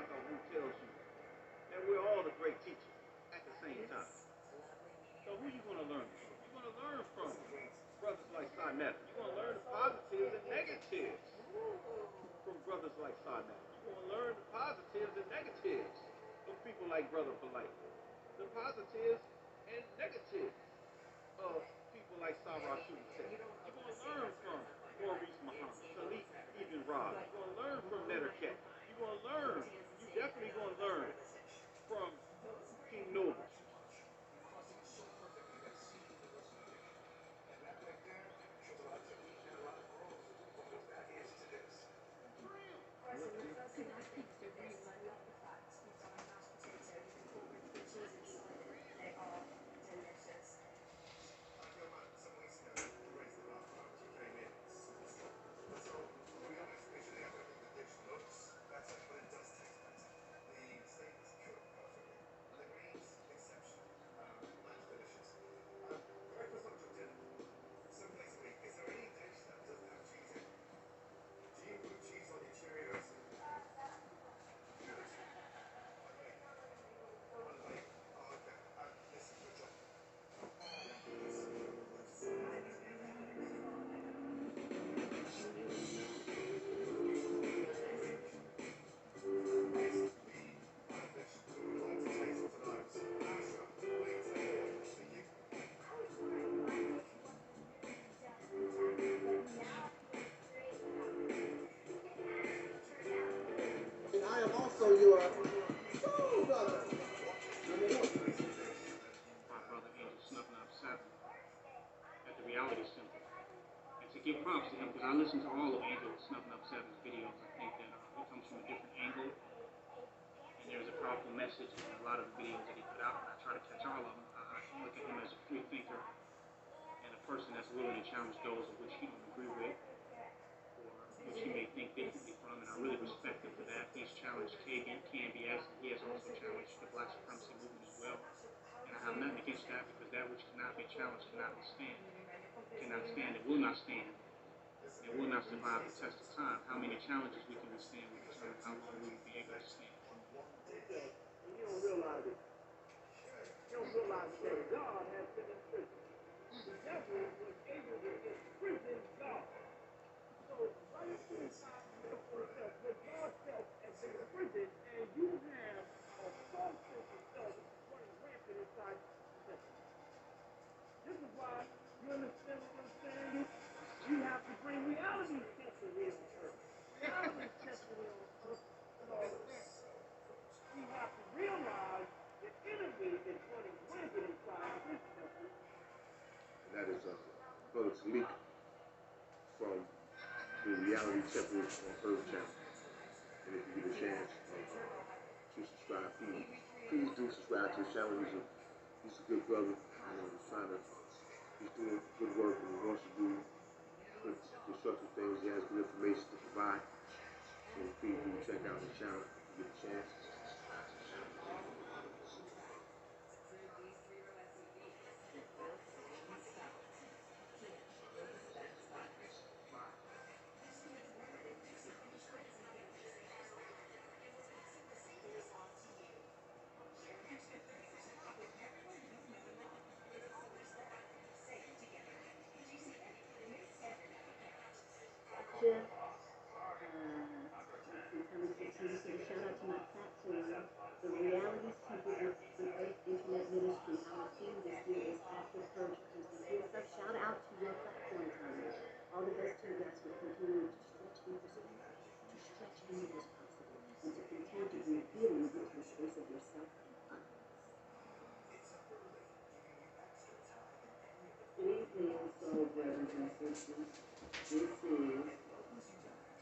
Micah who tells you that we're all the great teachers at the same time. So who you going to learn from? You're going to learn from brothers like SNIFFY. You're going to learn the positives and negatives from brothers like SNIFFY. You're going to learn the positives and negatives from people like Brother Polite. The positives and negatives of people like Sarah Shulchet. You're going to learn from Maurice Muhammad, Taalik Ibn'rad. You're going to learn from Neterket. You're going to learn. You're definitely going to learn from King Noble. So you are soul brother. My brother Angelsnupnup7 at the Reality Center. And to give props to him, because I listen to all of Angelsnupnup7's videos, I think that he comes from a different angle. And there's a powerful message in a lot of the videos that he put out. And I try to catch all of them. I look at him as a free thinker and a person that's willing to challenge those of which he don't agree with, which he may think differently from, and I really respect him for that. He's challenged KBS, and he has also challenged the Black supremacy movement as well. And I have nothing against that, because that which cannot be challenged cannot stand. Cannot stand, it will not stand. It will not survive the test of time. How many challenges we can withstand will determine how long we will be able to stand. You don't realize it. You don't realize that God has been in prison. The devil was able to imprison God. So, right inside yourself, what God felt as in prison, and you have a false sense of self running rampant inside yourself. This is why, you understand what I'm saying? You have to bring reality test here on earth. Reality test here on earth. So, we have to realize the enemy is running rampant inside this temple. That is Brother Taalik from the Reality Temple on Earth channel. And if you get a chance to subscribe, please do subscribe to his channel. He's a good brother. He's doing good work, and he wants to do good constructive things. He has good information to provide. So please do check out his channel if you get a chance. Shout out to my platform, the Reality Temple on Earth Internet Ministry. Our theme this year is After Purge Christmas. Shout out to your platform, Tommy. All the best to you guys for continuing to stretch into this possible, and to continue to bring healing into the space of yourself and others. Good evening, soul brothers and sisters. This is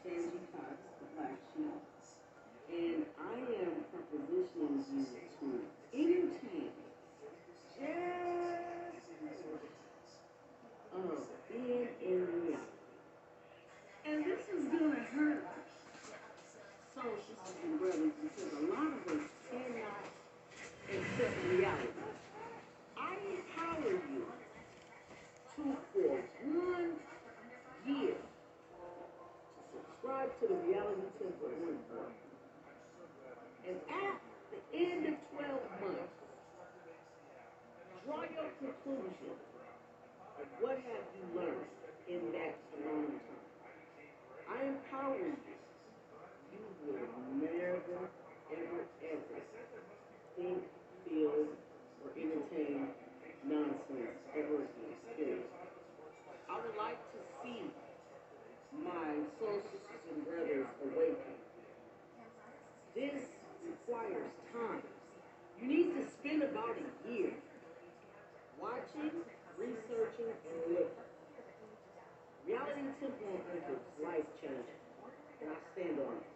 Tangy Cox, the Black Sheep, and I am propositioning you to entertain just being in reality. And this is gonna hurt soul sisters and brothers, because a lot of us cannot accept reality. I empower you to, for 1 year, conclusion of what have you learned in that long time. I empower you. You will never, ever, ever think, feel, or entertain nonsense ever again. Period. I would like to see my soul sisters and brothers awaken. This requires time. You need to spend about a year watching, researching, and looking. Reality Temple on Earth is life-changing, and I stand on it.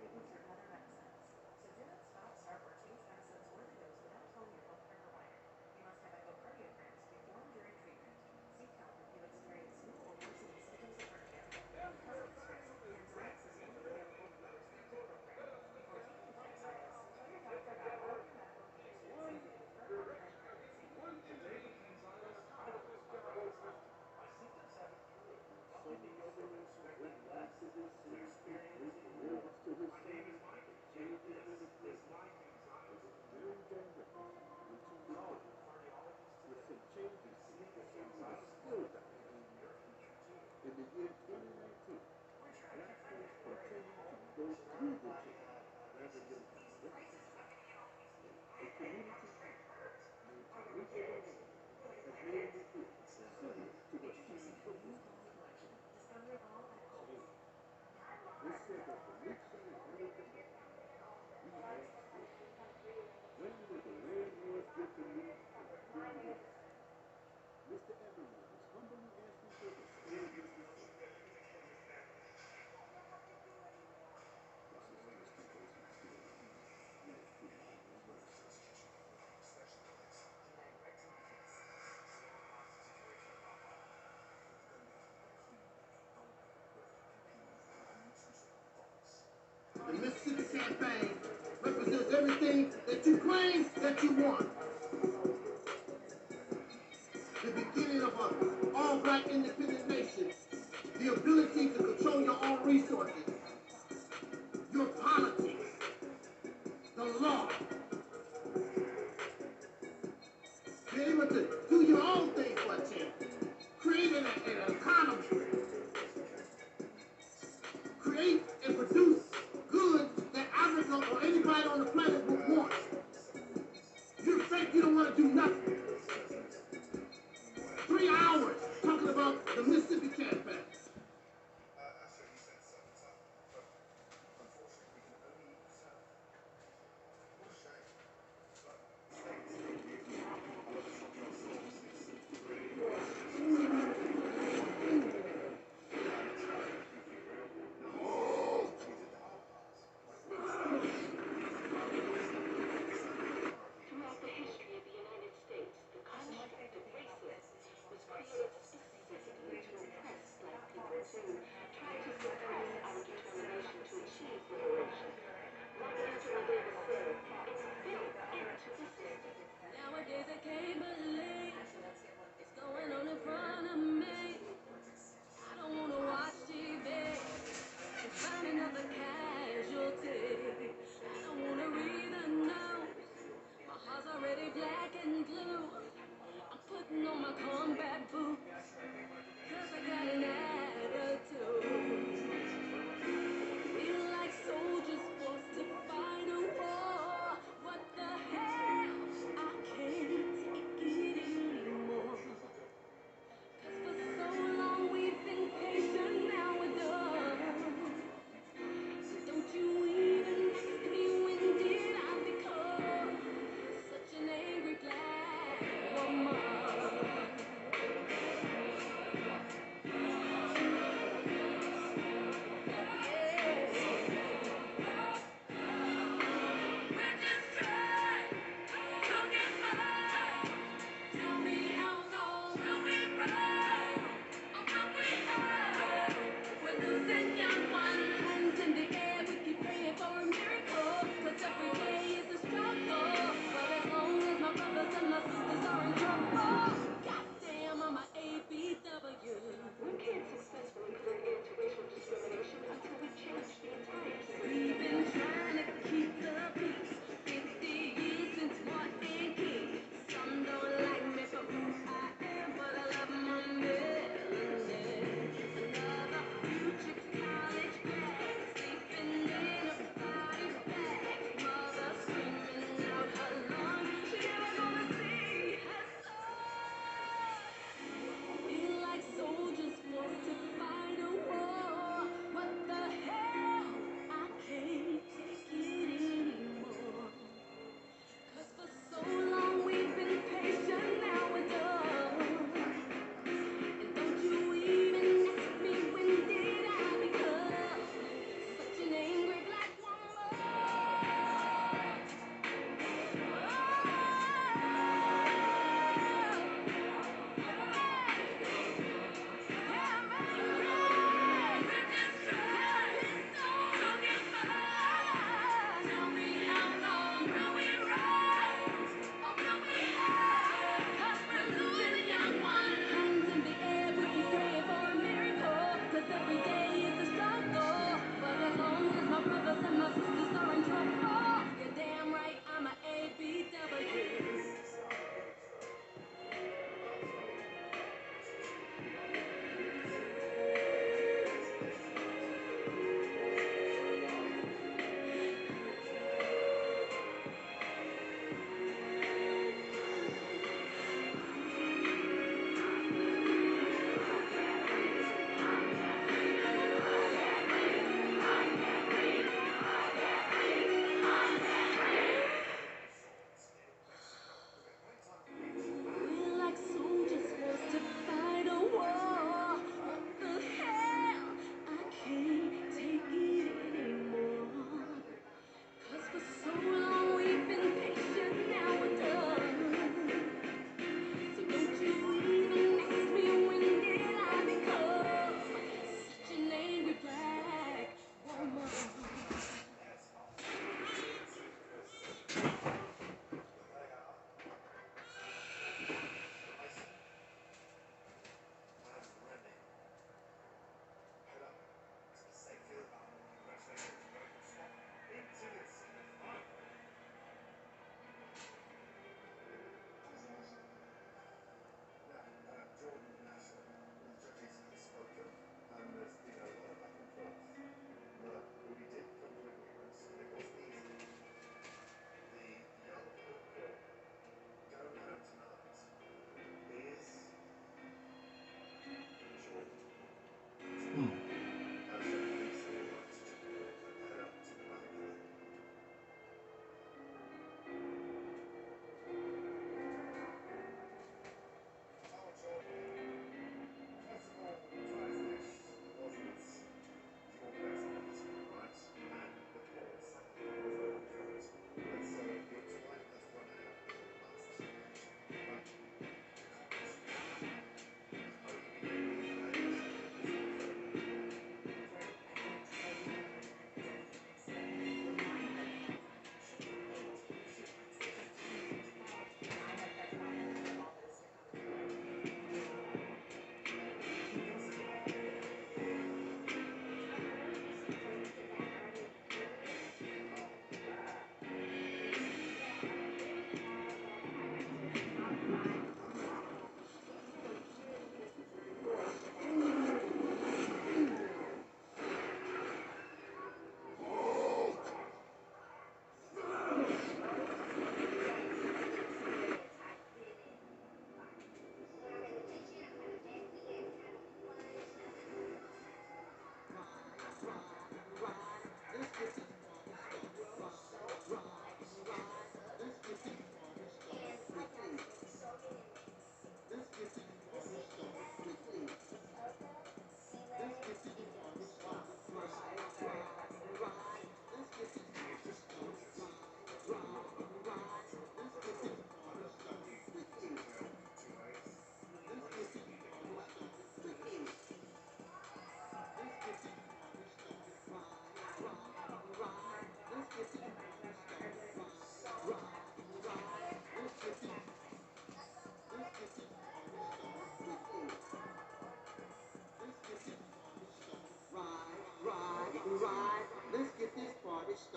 The Mississippi campaign represents everything that you claim that you want. The beginning of an all-black independent nation, the ability to control your own resources, your politics, the law, be able to do your own thing for a change, create an economy, create and produce goods that Africa or anybody on the planet would want. You think you don't want to do nothing. 3 hours talking about the Mississippi campaign.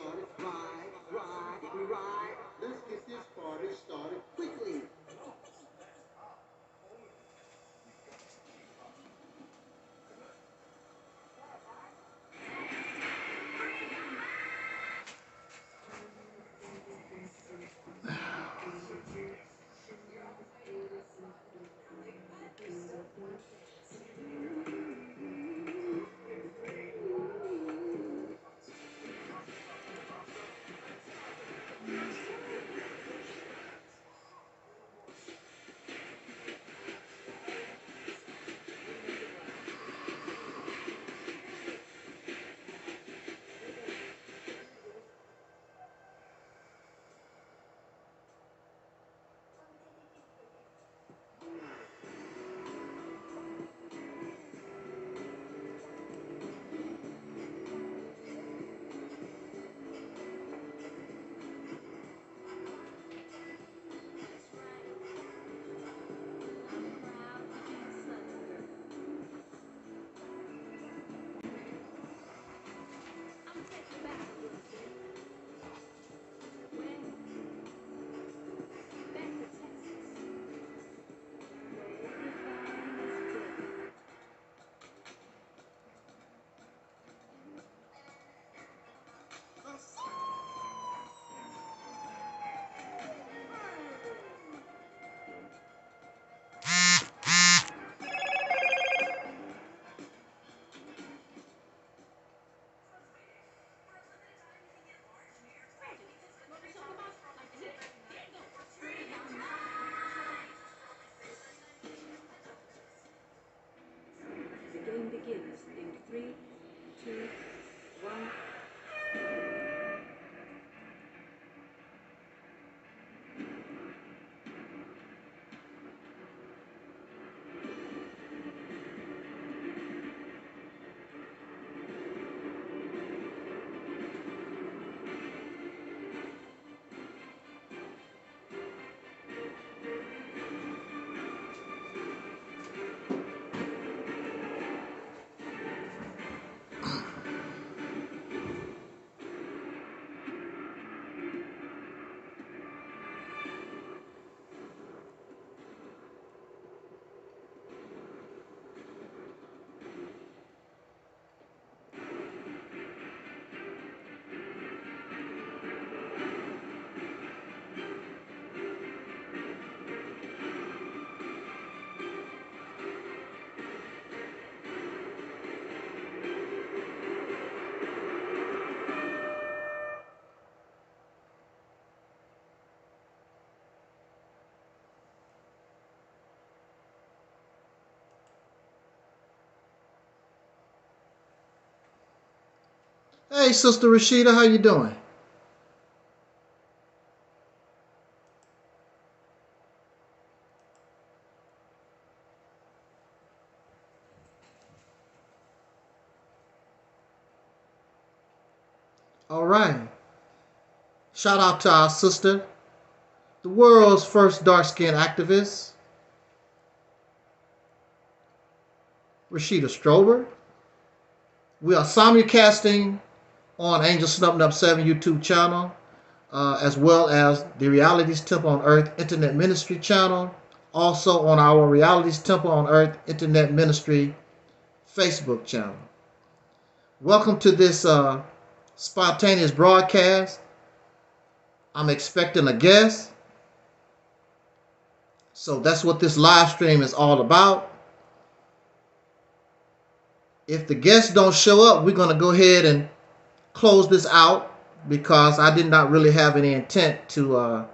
started. Right. Let's get this party started quickly. The game begins in 3, 2, 1. Hey, Sister Rashida, how you doing? All right. Shout out to our sister, the world's first dark-skinned activist, Rashida Strober. We are simulcasting on Angelsnupnup7 YouTube channel, as well as the Realities Temple on Earth Internet Ministry channel, also on our Realities Temple on Earth Internet Ministry Facebook channel. Welcome to this spontaneous broadcast. I'm expecting a guest, so that's what this live stream is all about. If the guests don't show up, we're going to go ahead and close this out, because I did not really have any intent to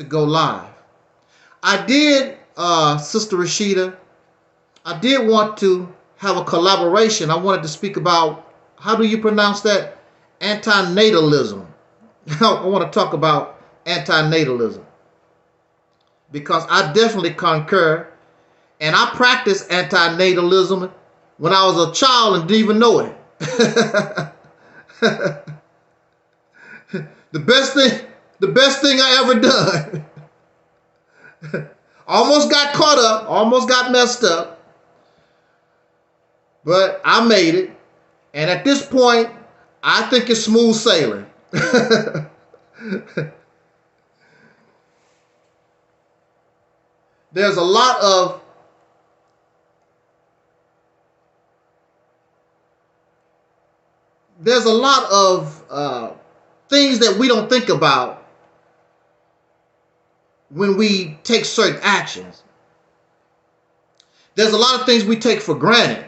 go live. I did, Sister Rashida, I did want to have a collaboration. I wanted to speak about, how do you pronounce that? Antinatalism. I want to talk about antinatalism, because I definitely concur, and I practiced antinatalism when I was a child and didn't even know it. The best thing I ever done. Almost got caught up, almost got messed up, but I made it. And at this point, I think it's smooth sailing. There's a lot of things that we don't think about when we take certain actions. There's a lot of things we take for granted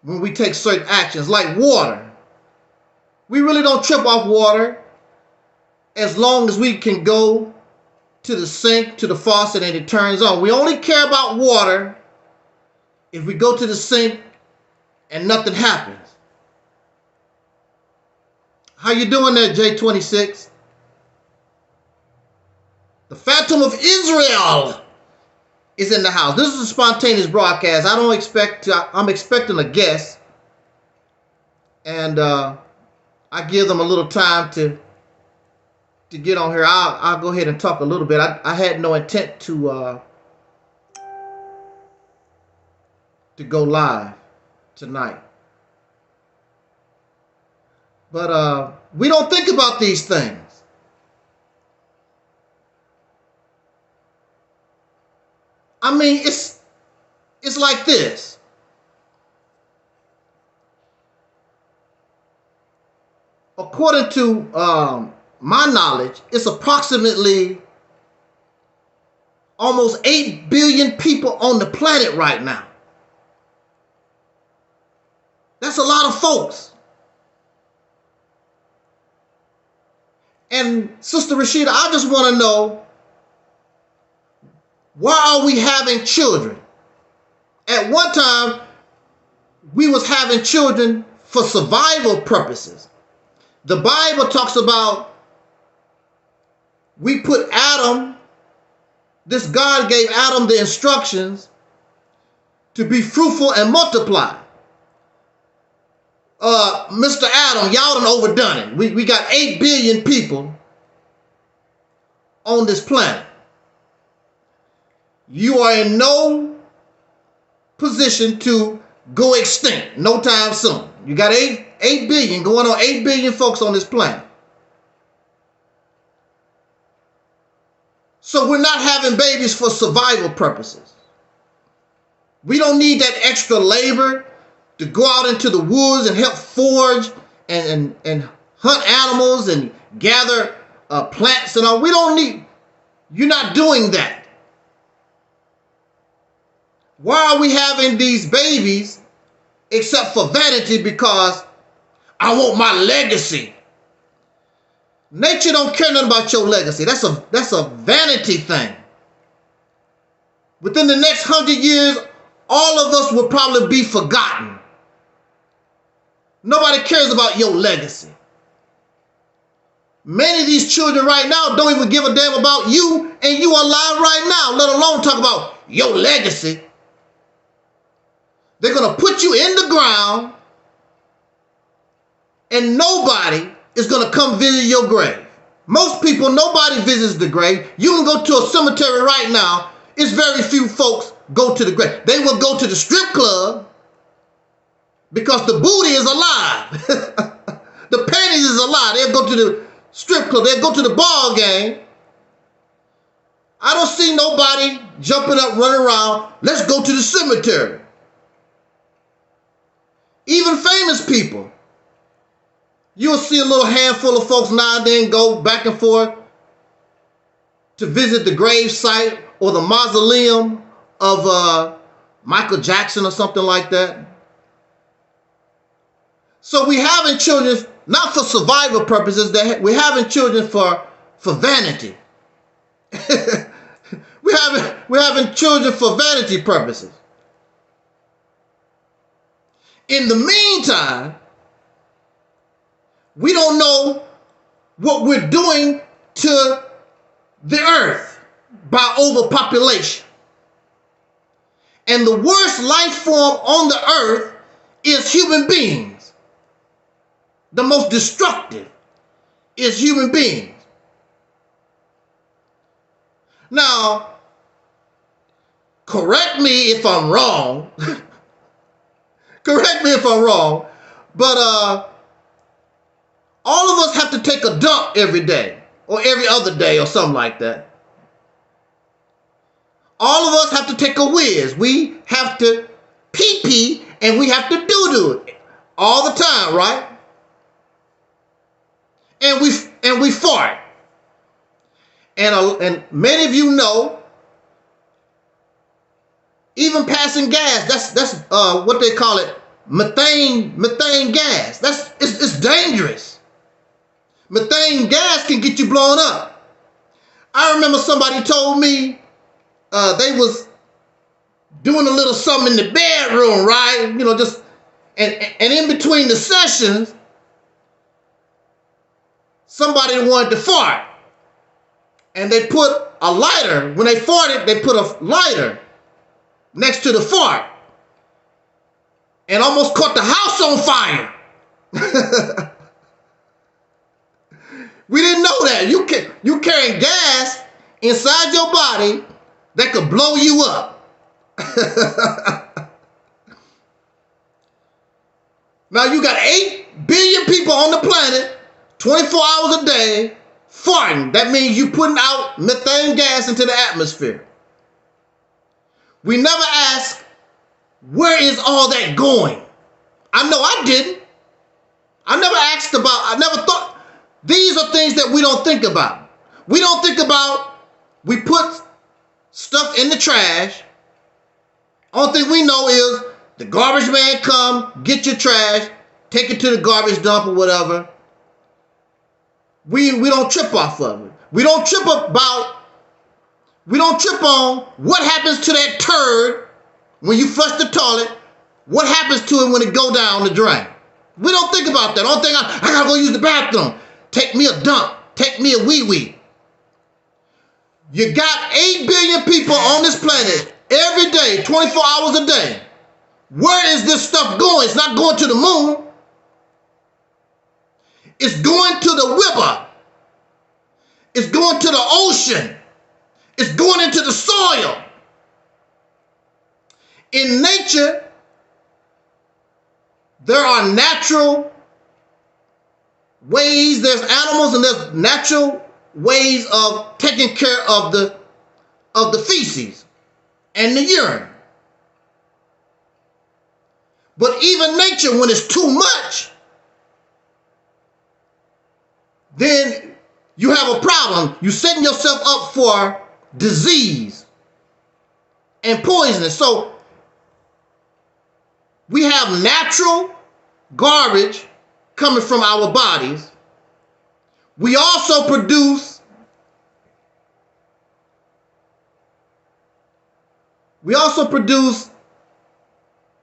when we take certain actions, like water. We really don't trip off water as long as we can go to the sink, to the faucet, and it turns on. We only care about water if we go to the sink and nothing happens. How you doing there, J26? The Phantom of Israel is in the house. This is a spontaneous broadcast. I'm expecting a guest, and I give them a little time to get on here. I'll go ahead and talk a little bit. I had no intent to go live tonight, but we don't think about these things. I mean, it's like this. According to my knowledge, it's approximately almost 8 billion people on the planet right now. That's a lot of folks. And Sister Rashida, I just want to know, why are we having children? At one time, we was having children for survival purposes. The Bible talks about we put Adam, this God gave Adam the instructions to be fruitful and multiply. Mr. Adam, y'all done overdone it. We got 8 billion people on this planet. You are in no position to go extinct no time soon. You got 8 billion, going on 8 billion folks on this planet. So we're not having babies for survival purposes. We don't need that extra labor to go out into the woods and help forage and hunt animals and gather plants and all. We don't need, you're not doing that. Why are we having these babies except for vanity? Because I want my legacy. Nature don't care nothing about your legacy. That's a vanity thing. Within the next 100 years, all of us will probably be forgotten. Nobody cares about your legacy. Many of these children right now don't even give a damn about you, and you are alive right now, let alone talk about your legacy. They're going to put you in the ground, and nobody is going to come visit your grave. Most people, nobody visits the grave. You can go to a cemetery right now. It's very few folks go to the grave. They will go to the strip club because the booty is alive. The panties is alive. They'll go to the strip club. They'll go to the ball game. I don't see nobody jumping up, running around. Let's go to the cemetery. Even famous people. You'll see a little handful of folks now and then go back and forth to visit the grave site or the mausoleum of Michael Jackson or something like that. So we're having children not for survival purposes. We're having children for vanity. we're having children for vanity purposes. In the meantime, we don't know what we're doing to the earth by overpopulation. And the worst life form on the earth is human beings. The most destructive is human beings. Now, correct me if I'm wrong. Correct me if I'm wrong. But all of us have to take a dump every day or every other day or something like that. All of us have to take a whiz. We have to pee-pee and we have to do it all the time, right? And we fart. And many of you know, even passing gas, that's what they call it, methane gas. It's dangerous. Methane gas can get you blown up. I remember somebody told me they was doing a little something in the bedroom, right? You know, just and in between the sessions, somebody wanted to fart. And they put a lighter, when they farted, they put a lighter next to the fart. And almost caught the house on fire. We didn't know that. You carrying gas inside your body that could blow you up. Now you got 8 billion people on the planet, 24 hours a day, farting. That means you putting out methane gas into the atmosphere. We never ask, where is all that going? I know I didn't. I never asked about, I never thought. These are things that we don't think about. We don't think about, we put stuff in the trash. Only thing we know is the garbage man come, get your trash, take it to the garbage dump or whatever. We don't trip off of it. We don't trip on what happens to that turd when you flush the toilet. What happens to it when it go down the drain? We don't think about that. Only thing I gotta go use the bathroom. Take me a dump. Take me a wee-wee. You got 8 billion people on this planet every day, 24 hours a day. Where is this stuff going? It's not going to the moon. It's going to the river. It's going to the ocean. It's going into the soil. In nature, there are natural ways, there's animals and there's natural ways of taking care of the feces and the urine. But even nature, when it's too much, then you have a problem. You're setting yourself up for disease and poisonous. So we have natural garbage coming from our bodies. We also produce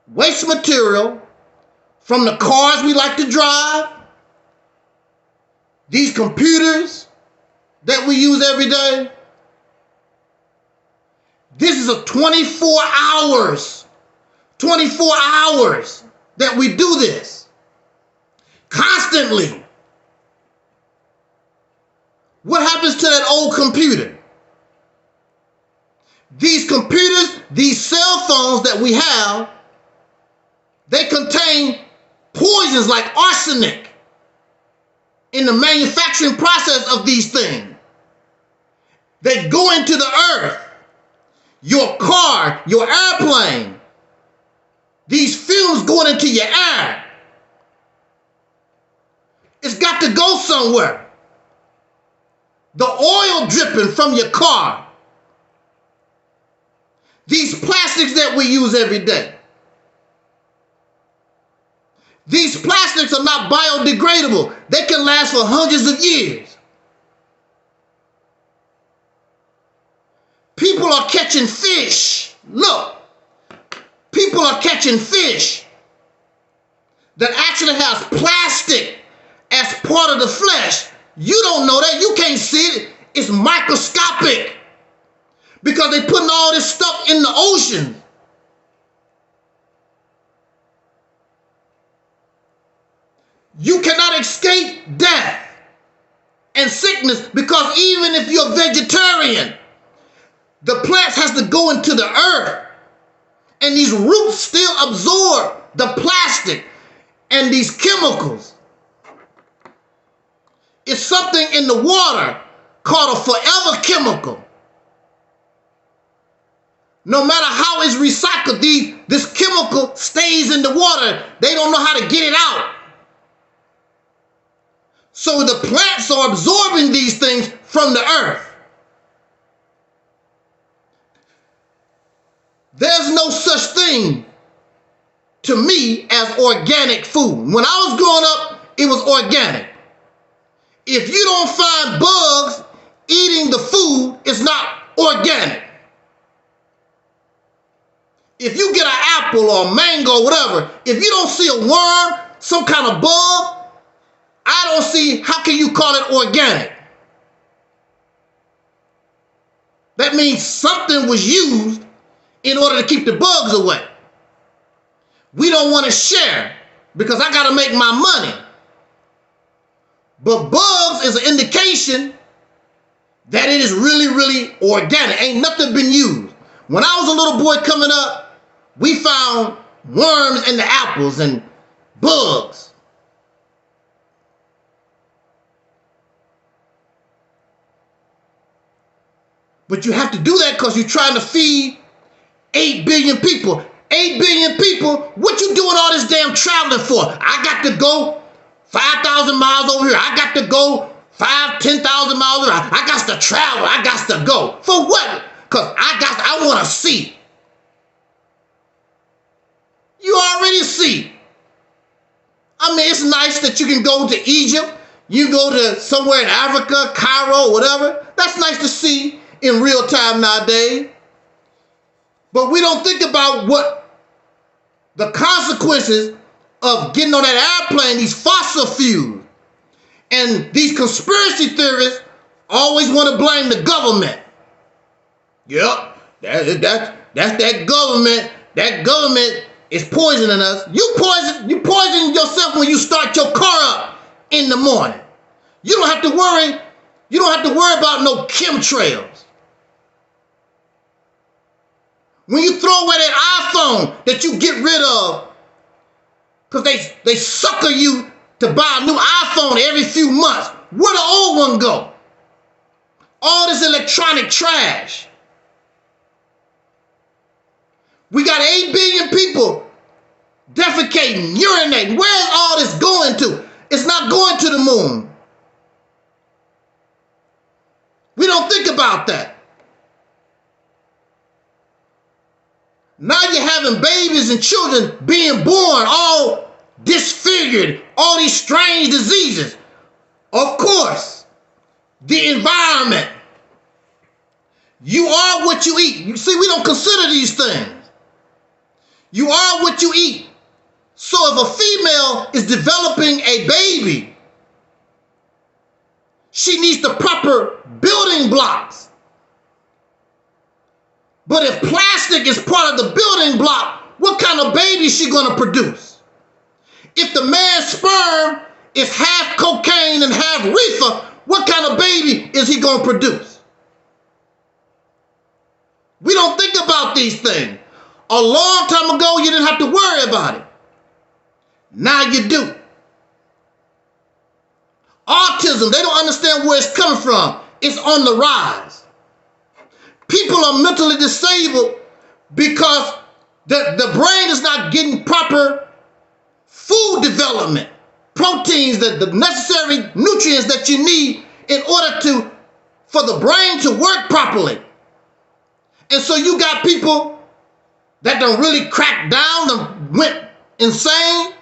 waste material from the cars we like to drive, these computers that we use every day. This is a 24 hours that we do this constantly. What happens to that old computer? These computers, these cell phones that we have, they contain poisons like arsenic in the manufacturing process of these things. They go into the earth. Your car, your airplane, these fumes going into your air. It's got to go somewhere. The oil dripping from your car. These plastics that we use every day. These plastics are not biodegradable. They can last for hundreds of years. People are catching fish. Look, people are catching fish that actually has plastic as part of the flesh. You don't know that. You can't see it. It's microscopic because they're putting all this stuff in the ocean. You cannot escape death and sickness because even if you're a vegetarian, the plants has to go into the earth and these roots still absorb the plastic and these chemicals is something in the water called a forever chemical. No matter how it's recycled, this chemical stays in the water. They don't know how to get it out. So the plants are absorbing these things from the earth. There's no such thing to me as organic food. When I was growing up, it was organic. If you don't find bugs eating the food, it's not organic. If you get an apple or a mango or whatever, if you don't see a worm, some kind of bug, I don't see how can you call it organic. That means something was used in order to keep the bugs away. We don't want to share because I got to make my money. But bugs is an indication that it is really, really organic. Ain't nothing been used. When I was a little boy coming up, we found worms in the apples and bugs. But you have to do that because you're trying to feed 8 billion people. 8 billion people, what you doing all this damn traveling for? I got to go 5,000 miles over here. I got to go 10,000 miles over here. I got to travel. I got to go. For what? Because I want to see. You already see. I mean, it's nice that you can go to Egypt. You go to somewhere in Africa, Cairo, whatever. That's nice to see in real time nowadays. But we don't think about what the consequences of getting on that airplane, these fossil fuels. And these conspiracy theorists always want to blame the government. Yep, that's that government. That government is poisoning us. You poison yourself when you start your car up in the morning. You don't have to worry. You don't have to worry about no chemtrails. When you throw away that iPhone that you get rid of, because they sucker you to buy a new iPhone every few months, where the old one go? All this electronic trash. We got 8 billion people defecating, urinating. Where's all this going to? It's not going to the moon. We don't think about that. Now you're having babies and children being born all disfigured, all these strange diseases. Of course, the environment. You are what you eat. You see, we don't consider these things. You are what you eat. So if a female is developing a baby, she needs the proper building blocks. But if plastic is part of the building block, what kind of baby is she going to produce? If the man's sperm is half cocaine and half reefer, what kind of baby is he going to produce? We don't think about these things. A long time ago, you didn't have to worry about it. Now you do. Autism, they don't understand where it's coming from. It's on the rise. People are mentally disabled because the brain is not getting proper food development, proteins, the necessary nutrients that you need in order for the brain to work properly. And so you got people that done really cracked down and went insane.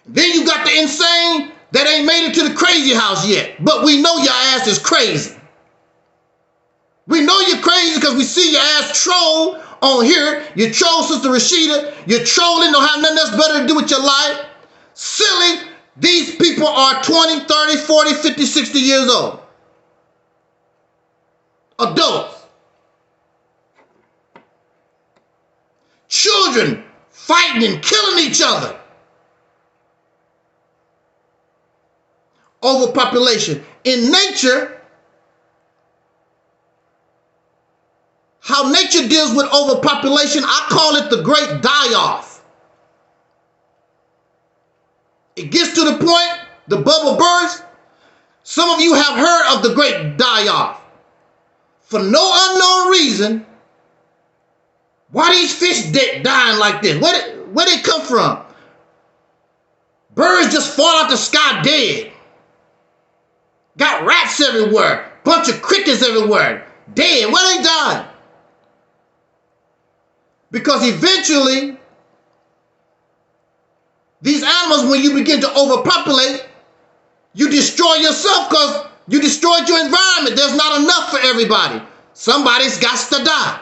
Then you got the insane that ain't made it to the crazy house yet. But we know your ass is crazy. We know you're crazy because we see your ass troll on here. You troll Sister Rashida. You're trolling, don't have nothing else better to do with your life. Silly. These people are 20, 30, 40, 50, 60 years old. Adults. Children fighting and killing each other. Overpopulation. In nature, how nature deals with overpopulation, I call it the great die-off. it gets to the point, the bubble bursts. Some of you have heard of the great die-off. For no unknown reason, why these fish dying like this? Where they come from? Birds just fall out the sky dead. Got rats everywhere. Bunch of crickets everywhere. Dead. Where they dying? Because eventually, these animals, when you begin to overpopulate, you destroy yourself because you destroyed your environment. There's not enough for everybody. Somebody's got to die.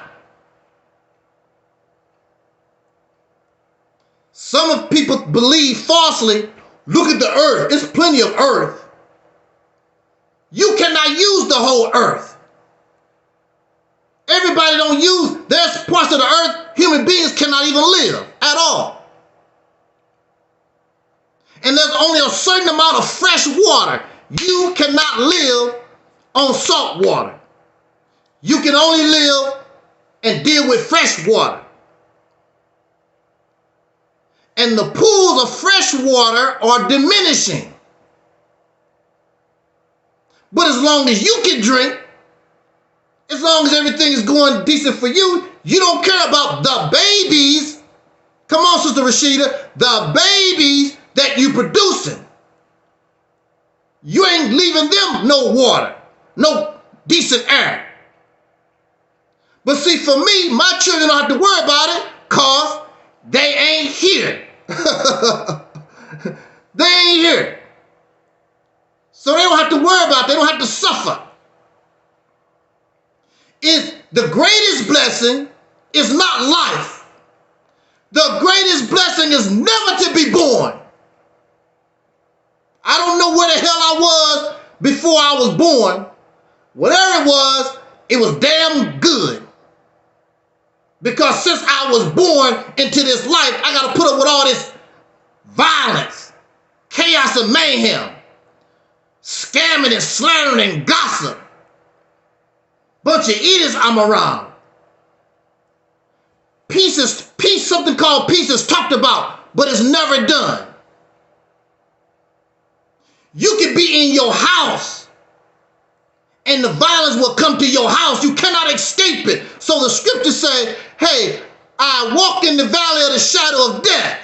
Some people believe falsely, look at the earth. There's plenty of earth. You cannot use the whole earth. Everybody don't use, there's parts of the earth human beings cannot even live at all. And there's only a certain amount of fresh water. You cannot live on salt water. You can only live and deal with fresh water. And the pools of fresh water are diminishing. But as long as you can drink, as long as everything is going decent for you, you don't care about the babies. Come on, Sister Rashida, the babies that you producing. You ain't leaving them no water, no decent air. But see, for me, my children don't have to worry about it because they ain't here. They ain't here. So they don't have to worry about it. They don't have to suffer. The greatest blessing is not life. The greatest blessing is never to be born. I don't know where the hell I was before I was born. Whatever it was damn good. Because since I was born into this life, I got to put up with all this violence, chaos and mayhem, scamming and slandering and gossip. Bunch of idiots I'm around. Something called peace is talked about, but it's never done. You could be in your house and the violence will come to your house. You cannot escape it. So the scriptures say, hey, I walk in the valley of the shadow of death,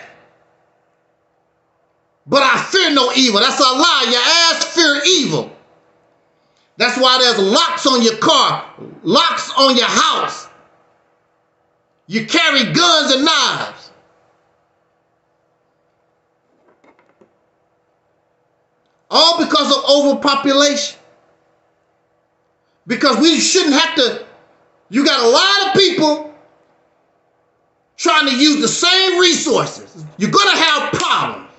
but I fear no evil. That's a lie. Your ass fear evil. That's why there's locks on your car, locks on your house. You carry guns and knives. All because of overpopulation. Because we shouldn't have to, you got a lot of people trying to use the same resources. You're going to have problems.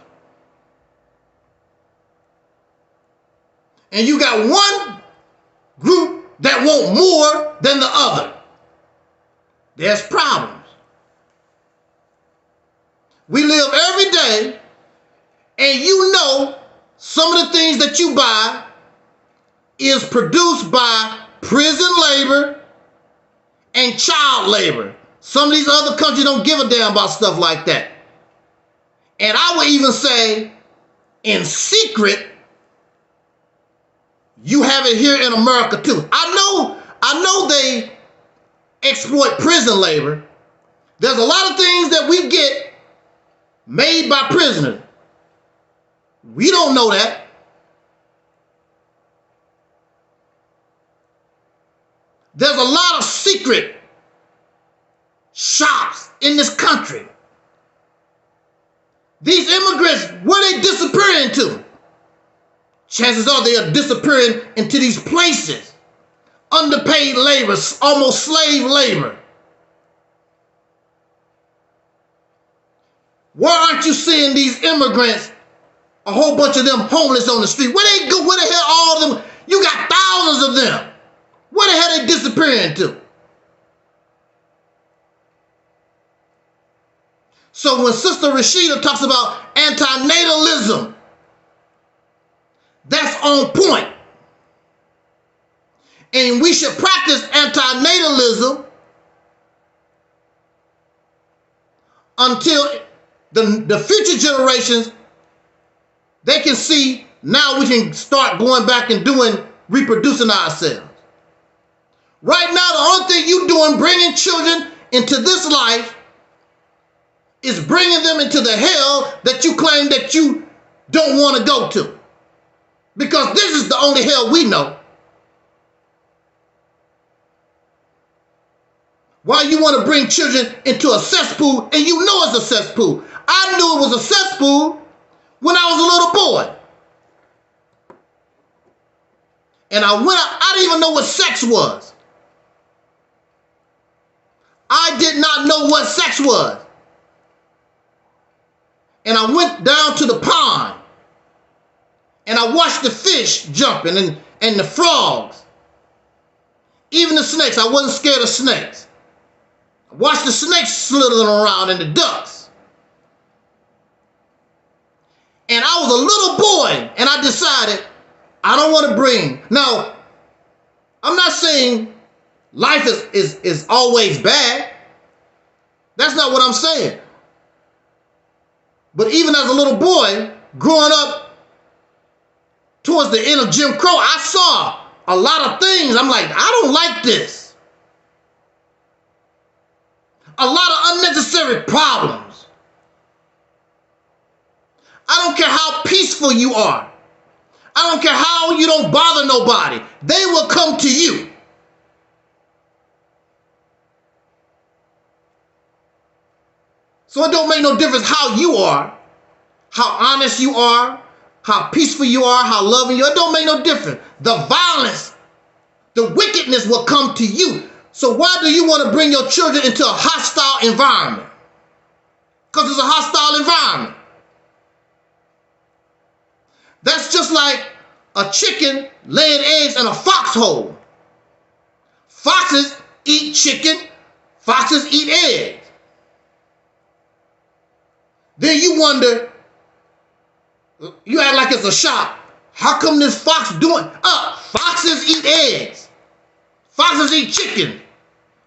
And you got one group that want more than the other. There's problems. We live every day, and you know some of the things that you buy is produced by prison labor and child labor. Some of these other countries don't give a damn about stuff like that. And I would even say, in secret, you have it here in America too. I know they exploit prison labor. There's a lot of things that we get made by prisoners. We don't know that. There's a lot of secret shops in this country. These immigrants, where they disappearing to? Chances are they are disappearing into these places. Underpaid labor, almost slave labor. Why aren't you seeing these immigrants, a whole bunch of them homeless on the street? Where they go? Where the hell all of them? You got thousands of them. Where the hell they disappearing to? So when Sister Rashida talks about antinatalism, that's on point. And we should practice antinatalism until the future generations they can see now we can start going back and reproducing ourselves. Right now, the only thing you're doing, bringing children into this life, is bringing them into the hell that you claim that you don't want to go to. Because this is the only hell we know. Why you want to bring children into a cesspool and you know it's a cesspool? I knew it was a cesspool when I was a little boy. And I didn't even know what sex was. I did not know what sex was. And I went down to the pond and I watched the fish jumping and the frogs. Even the snakes. I wasn't scared of snakes. I watched the snakes slithering around and the ducks. And I was a little boy and I decided I don't want to bring. Now, I'm not saying life is always bad. That's not what I'm saying. But even as a little boy, growing up towards the end of Jim Crow, I saw a lot of things. I'm like, I don't like this. A lot of unnecessary problems. I don't care how peaceful you are. I don't care how you don't bother nobody. They will come to you. So it don't make no difference how you are, how honest you are, how peaceful you are, how loving you are. It don't make no difference. The violence, the wickedness will come to you. So why do you want to bring your children into a hostile environment? Because it's a hostile environment. That's just like a chicken laying eggs in a foxhole. Foxes eat chicken. Foxes eat eggs. Then you wonder, you act like it's a shock. How come this fox doing? Foxes eat eggs. Foxes eat chicken.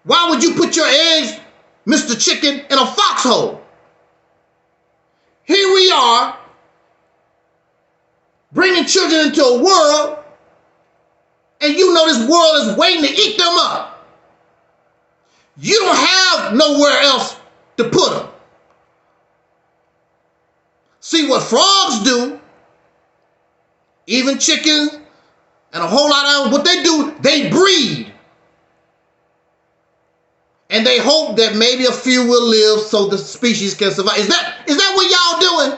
Why would you put your eggs, Mr. Chicken, in a foxhole? Here we are, bringing children into a world, and you know this world is waiting to eat them up. You don't have nowhere else to put them. See what frogs do, even chickens and a whole lot of animals, what they do, they breed. And they hope that maybe a few will live so the species can survive. Is that what y'all doing?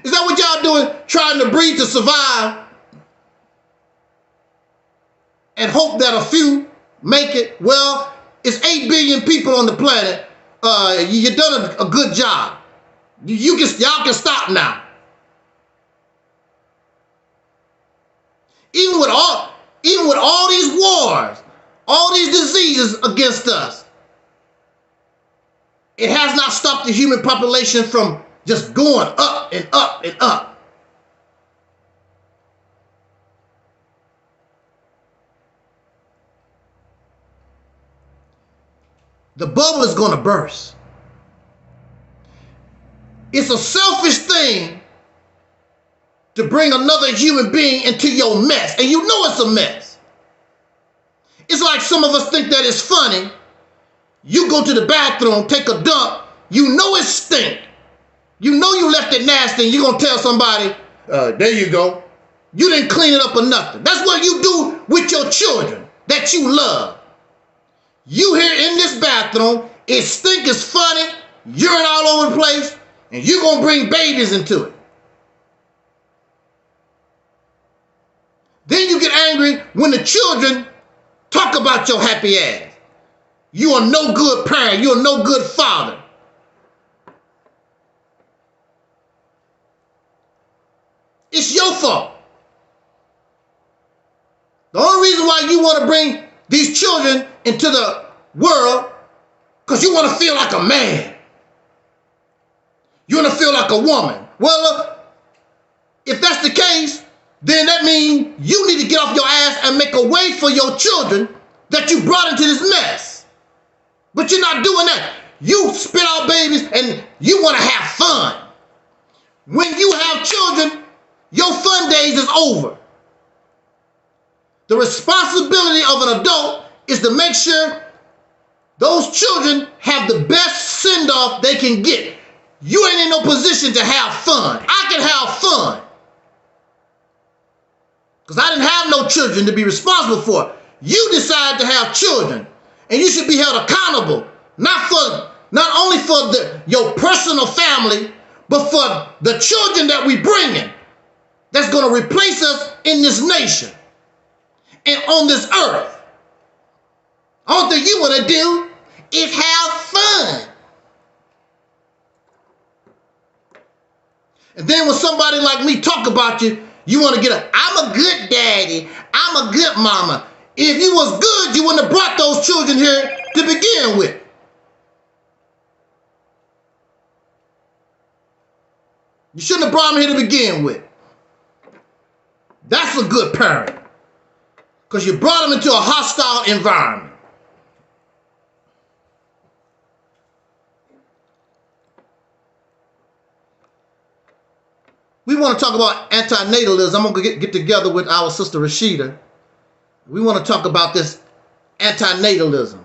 Is that what y'all doing? Trying to breed to survive and hope that a few make it? Well, it's 8 billion people on the planet. You've done a good job. Y'all can stop now. Even with all these wars, all these diseases against us, it has not stopped the human population from just going up and up and up. The bubble is going to burst. It's a selfish thing to bring another human being into your mess, and you know it's a mess. It's like some of us think that it's funny. You go to the bathroom, take a dump, you know it stink. You know you left it nasty, and you're going to tell somebody, there you go. You didn't clean it up or nothing. That's what you do with your children that you love. You here in this bathroom, it stink, it's funny, urine all over the place, and you're going to bring babies into it. Then you get angry when the children talk about your happy ass. You are no good parent. You are no good father. It's your fault. The only reason why you want to bring these children into the world, because you want to feel like a man. You want to feel like a woman. Well, if that's the case, then that means you need to get off your ass and make a way for your children that you brought into this mess. But you're not doing that. You spit out babies and you want to have fun. When you have children, your fun days is over. The responsibility of an adult is to make sure those children have the best send-off they can get. You ain't in no position to have fun. I can have fun, because I didn't have no children to be responsible for. You decided to have children, and you should be held accountable, not only for your personal family, but for the children that we bring in, that's going to replace us in this nation and on this earth. All that you want to do is have fun. And then when somebody like me talk about you, you want to get I'm a good daddy, I'm a good mama. If you was good, you wouldn't have brought those children here to begin with. You shouldn't have brought them here to begin with. That's a good parent, because you brought them into a hostile environment. We want to talk about antinatalism. I'm going to get together with our sister Rashida. We want to talk about this antinatalism.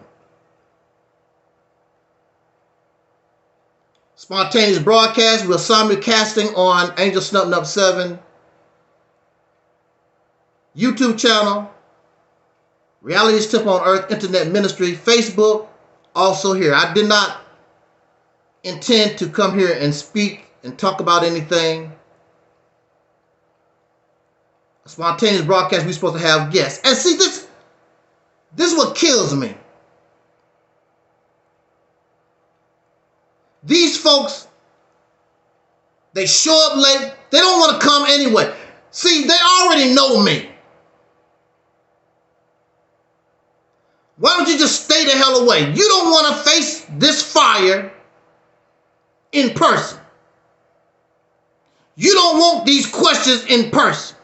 Spontaneous broadcast. We're simulcasting on Angelsnupnup7 YouTube channel, Reality Tip on Earth Internet Ministry, Facebook, also here. I did not intend to come here and speak and talk about anything. A spontaneous broadcast, we're supposed to have guests. And see, this is what kills me. These folks, they show up late. They don't want to come anyway. See, they already know me. Why don't you just stay the hell away? You don't want to face this fire in person. You don't want these questions in person.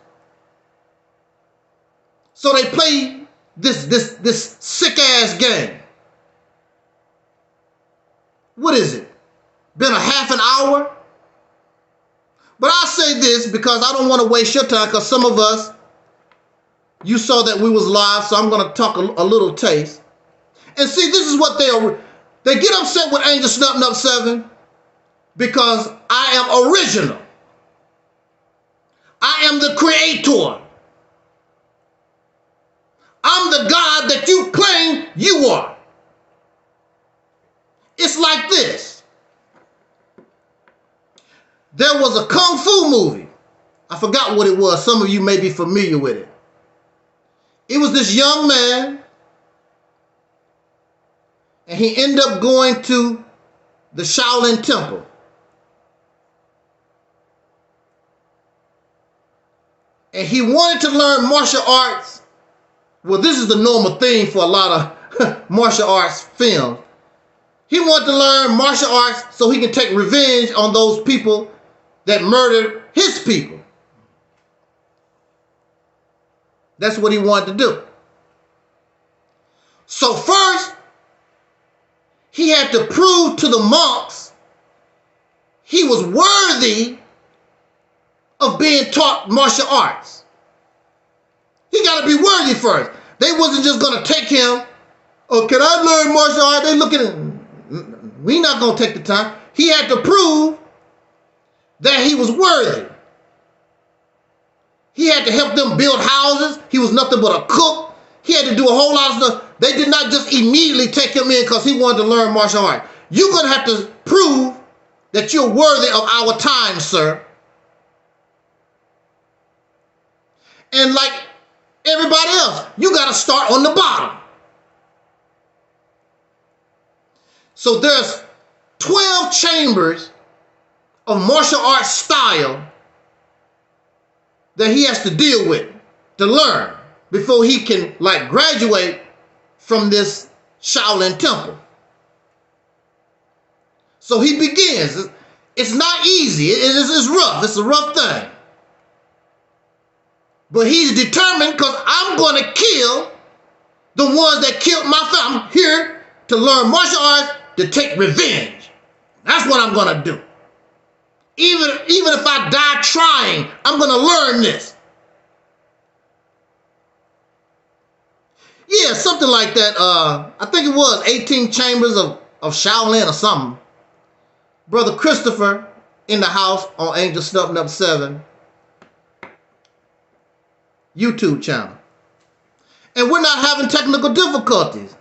So they play this sick ass game. What is it? Been a half an hour? But I say this because I don't want to waste your time, because some of us, you saw that we was live, so I'm going to talk a little taste. And see, this is what they get upset with Angelsnupnup7, because I am original. I am the creator. I'm the God that you claim you are. It's like this. There was a Kung Fu movie. I forgot what it was. Some of you may be familiar with it. It was this young man, and he ended up going to the Shaolin Temple. And he wanted to learn martial arts. Well, this is the normal thing for a lot of martial arts films. He wanted to learn martial arts so he can take revenge on those people that murdered his people. That's what he wanted to do. So first, he had to prove to the monks he was worthy of being taught martial arts. He got to be worthy first. They wasn't just going to take him, oh, can I learn martial arts? They look at him, we not going to take the time. He had to prove that he was worthy. He had to help them build houses. He was nothing but a cook. He had to do a whole lot of stuff. They did not just immediately take him in because he wanted to learn martial arts. You're going to have to prove that you're worthy of our time, sir. And like everybody else, you got to start on the bottom. So there's 12 chambers of martial arts style that he has to deal with, to learn, before he can like graduate from this Shaolin temple. So he begins. It's not easy. It's rough. It's a rough thing. But he's determined, because I'm going to kill the ones that killed my family. I'm here to learn martial arts to take revenge. That's what I'm going to do. Even if I die trying, I'm going to learn this. Yeah, something like that. I think it was 18 Chambers of Shaolin or something. Brother Christopher in the house on Angelsnupnup7 YouTube channel. And we're not having technical difficulties.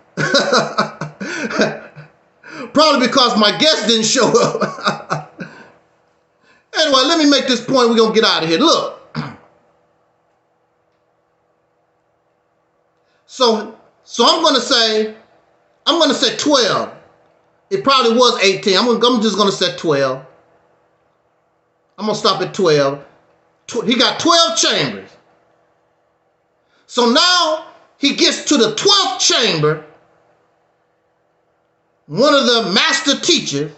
Probably because my guest didn't show up. Anyway, let me make this point. We're going to get out of here. Look. So I'm going to say 12. It probably was 18. I'm just going to say 12. I'm going to stop at 12. He got 12 chambers. So now he gets to the 12th chamber. One of the master teachers,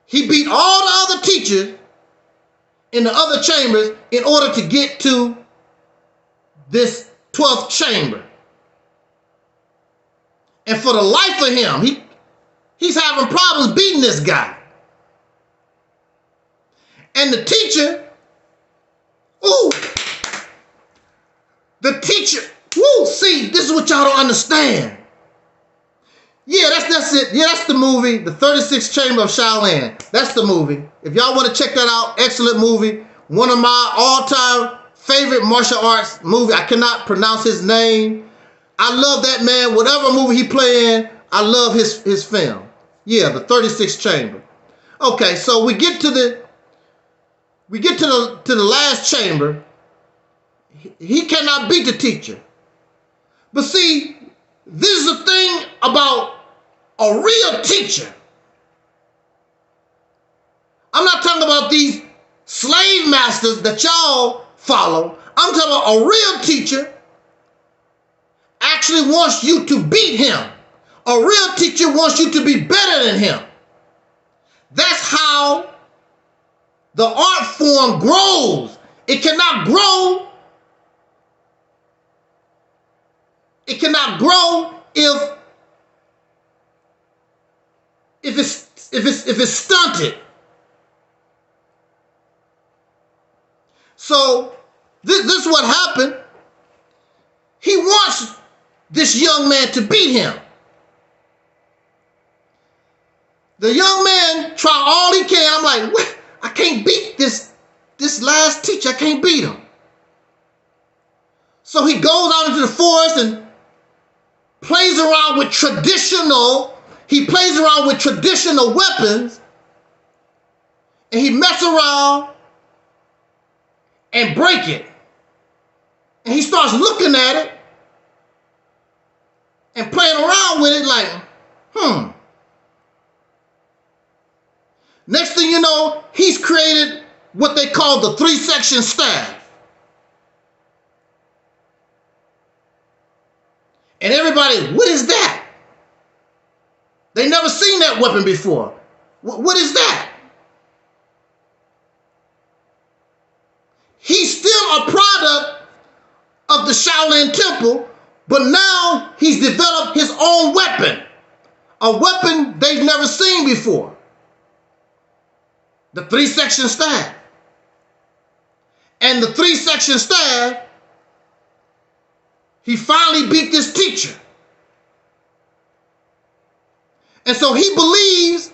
he beat all the other teachers in the other chambers in order to get to this 12th chamber. And for the life of him, he's having problems beating this guy. And the teacher, see, this is what y'all don't understand. Yeah, that's it. Yeah, that's the movie, The 36th Chamber of Shaolin. That's the movie. If y'all want to check that out, excellent movie. One of my all-time favorite martial arts movie. I cannot pronounce his name. I love that man. Whatever movie he playing, I love his film. Yeah, The 36th Chamber. Okay, so we get to the last chamber. He cannot beat the teacher. But see, this is the thing about a real teacher. I'm not talking about these slave masters that y'all follow. I'm talking about a real teacher actually wants you to beat him. A real teacher wants you to be better than him. That's how the art form grows. It cannot grow. It cannot grow if it's stunted. So this is what happened. He wants this young man to beat him. The young man try all he can. I'm like, what? I can't beat this last teacher. I can't beat him. So he goes out into the forest and plays around with traditional weapons, and he messes around and break it. And he starts looking at it and playing around with it like, Next thing you know, he's created what they call the 3-section staff. And everybody, what is that? They never seen that weapon before. What is that? He's still a product of the Shaolin Temple, but now he's developed his own weapon. A weapon they've never seen before. The 3-section staff. And the 3-section staff, he finally beat this teacher. And so he believes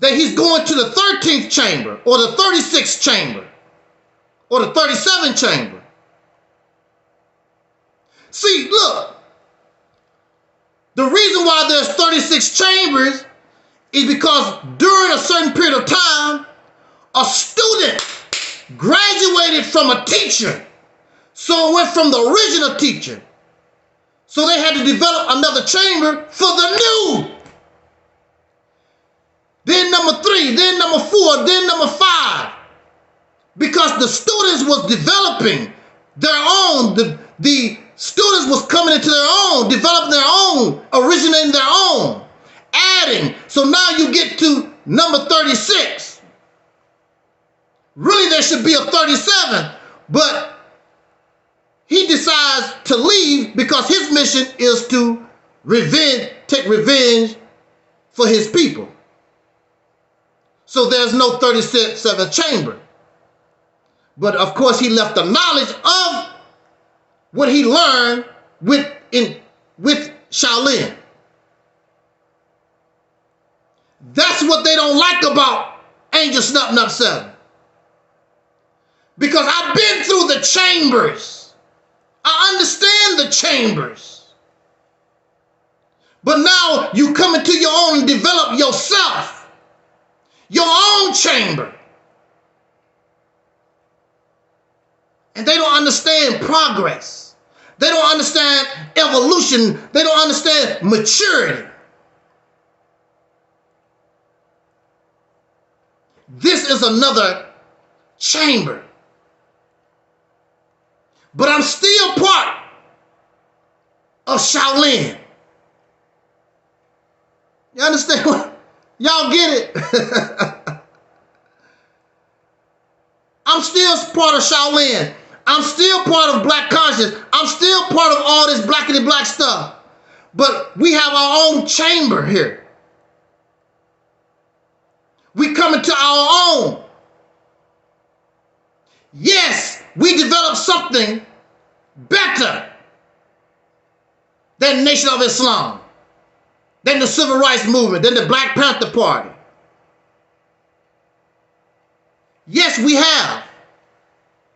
that he's going to the 13th chamber or the 36th chamber or the 37th chamber. See, look, the reason why there's 36 chambers is because during a certain period of time, a student graduated from a teacher. So it went from the original teacher. So they had to develop another chamber for the new. Then number 3, then number 4, then number 5. Because the students was developing their own. The students was coming into their own, developing their own, originating their own, adding. So now you get to number 36. Really, there should be a 37, but he decides to leave because his mission is to take revenge for his people. So there's no 37th chamber. But of course, he left the knowledge of what he learned with Shaolin. That's what they don't like about Angelsnupnup7. Because I've been through the chambers. I understand the chambers. But now you come into your own and develop yourself. Your own chamber. And they don't understand progress. They don't understand evolution. They don't understand maturity. This is another chamber. But I'm still part of Shaolin. You understand what? Y'all get it? I'm still part of Shaolin. I'm still part of Black conscience. I'm still part of all this blackity black stuff. But we have our own chamber here. We come into our own. Yes, we developed something better than Nation of Islam, than the Civil Rights Movement, than the Black Panther Party. Yes, we have.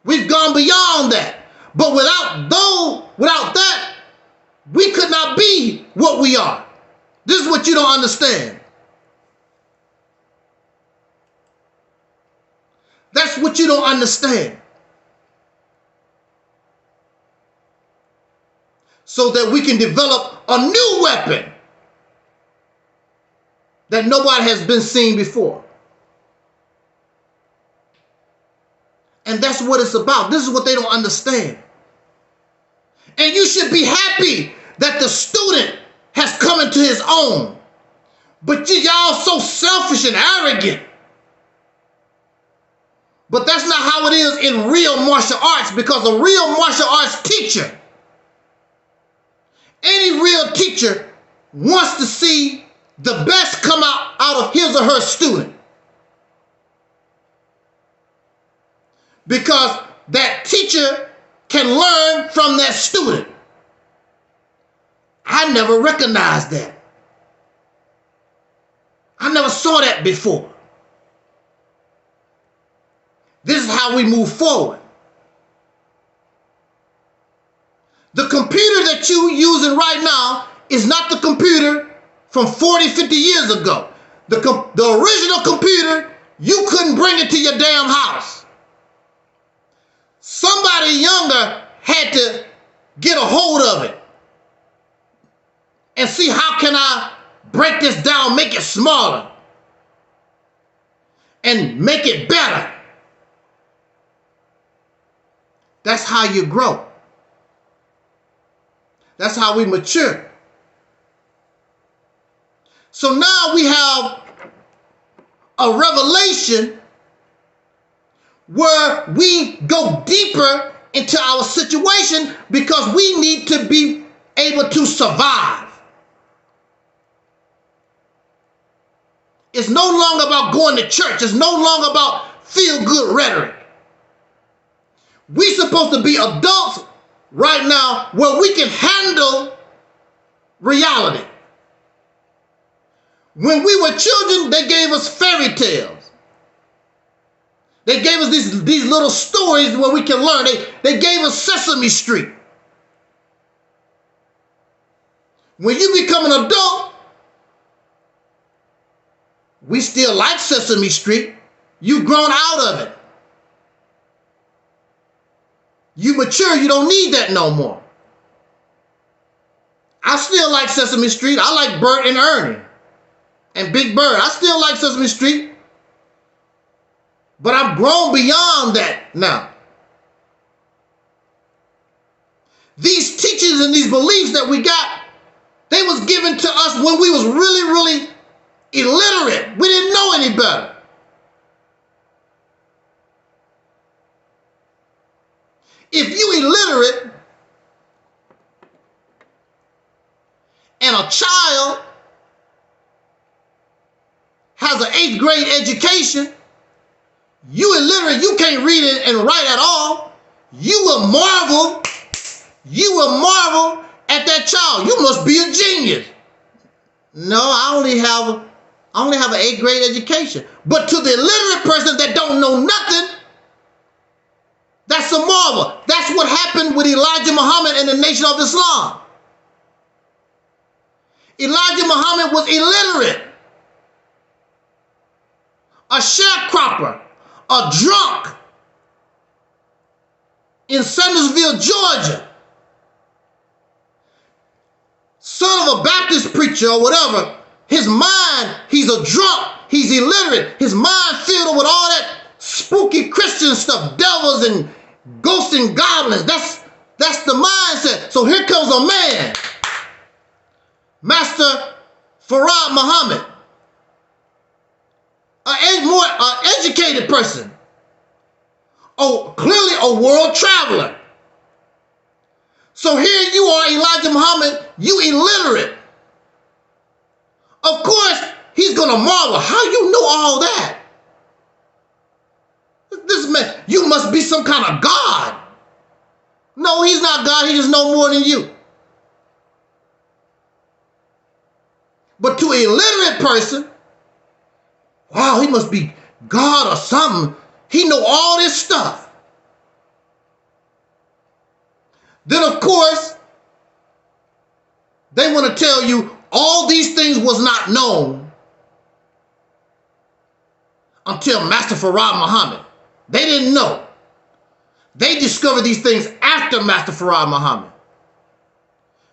We've gone beyond that. But without that, we could not be what we are. This is what you don't understand. That's what you don't understand. So that we can develop a new weapon that nobody has been seen before. And that's what it's about. This is what they don't understand. And you should be happy that the student has come into his own. But y'all so selfish and arrogant. But that's not how it is in real martial arts, because a real martial arts teacher, any real teacher wants to see the best come out of his or her student. Because that teacher can learn from that student. I never recognized that. I never saw that before. This is how we move forward. The computer that you're using right now is not the computer from 40, 50 years ago. The original computer, you couldn't bring it to your damn house. Somebody younger had to get a hold of it and see, how can I break this down, make it smaller and make it better. That's how you grow. That's how we mature. So now we have a revelation where we go deeper into our situation because we need to be able to survive. It's no longer about going to church. It's no longer about feel-good rhetoric. We're supposed to be adults right now where we can handle reality. When we were children, they gave us fairy tales. They gave us these little stories where we can learn. They gave us Sesame Street. When you become an adult, we still like Sesame Street. You've grown out of it. You mature, you don't need that no more. I still like Sesame Street. I like Bert and Ernie and Big Bird. I still like Sesame Street. But I've grown beyond that now. These teachings and these beliefs that we got, they was given to us when we was really, really illiterate. We didn't know any better. If you illiterate and a child has an 8th grade education, you illiterate, you can't read it and write at all, you will marvel at that child. You must be a genius. No, I only have an 8th grade education. But to the illiterate person that don't know nothing, that's a marvel. That's what happened with Elijah Muhammad and the Nation of Islam. Elijah Muhammad was illiterate, a sharecropper, a drunk in Sandersville, Georgia, son of a Baptist preacher or whatever. His mind, he's a drunk, he's illiterate, his mind filled with all that spooky Christian stuff, devils and ghosts and goblins. That's the mindset. So here comes a man, Master Farad Muhammad, an educated person, clearly a world traveler. So here you are, Elijah Muhammad, you illiterate. Of course, he's going to marvel. How you know all that? This man, you must be some kind of God. No, he's not God. He just knows more than you. But to an illiterate person, wow, he must be God or something. He know all this stuff. Then, of course, they want to tell you all these things was not known until Master Farad Muhammad. They didn't know. They discovered these things after Master Farad Muhammad,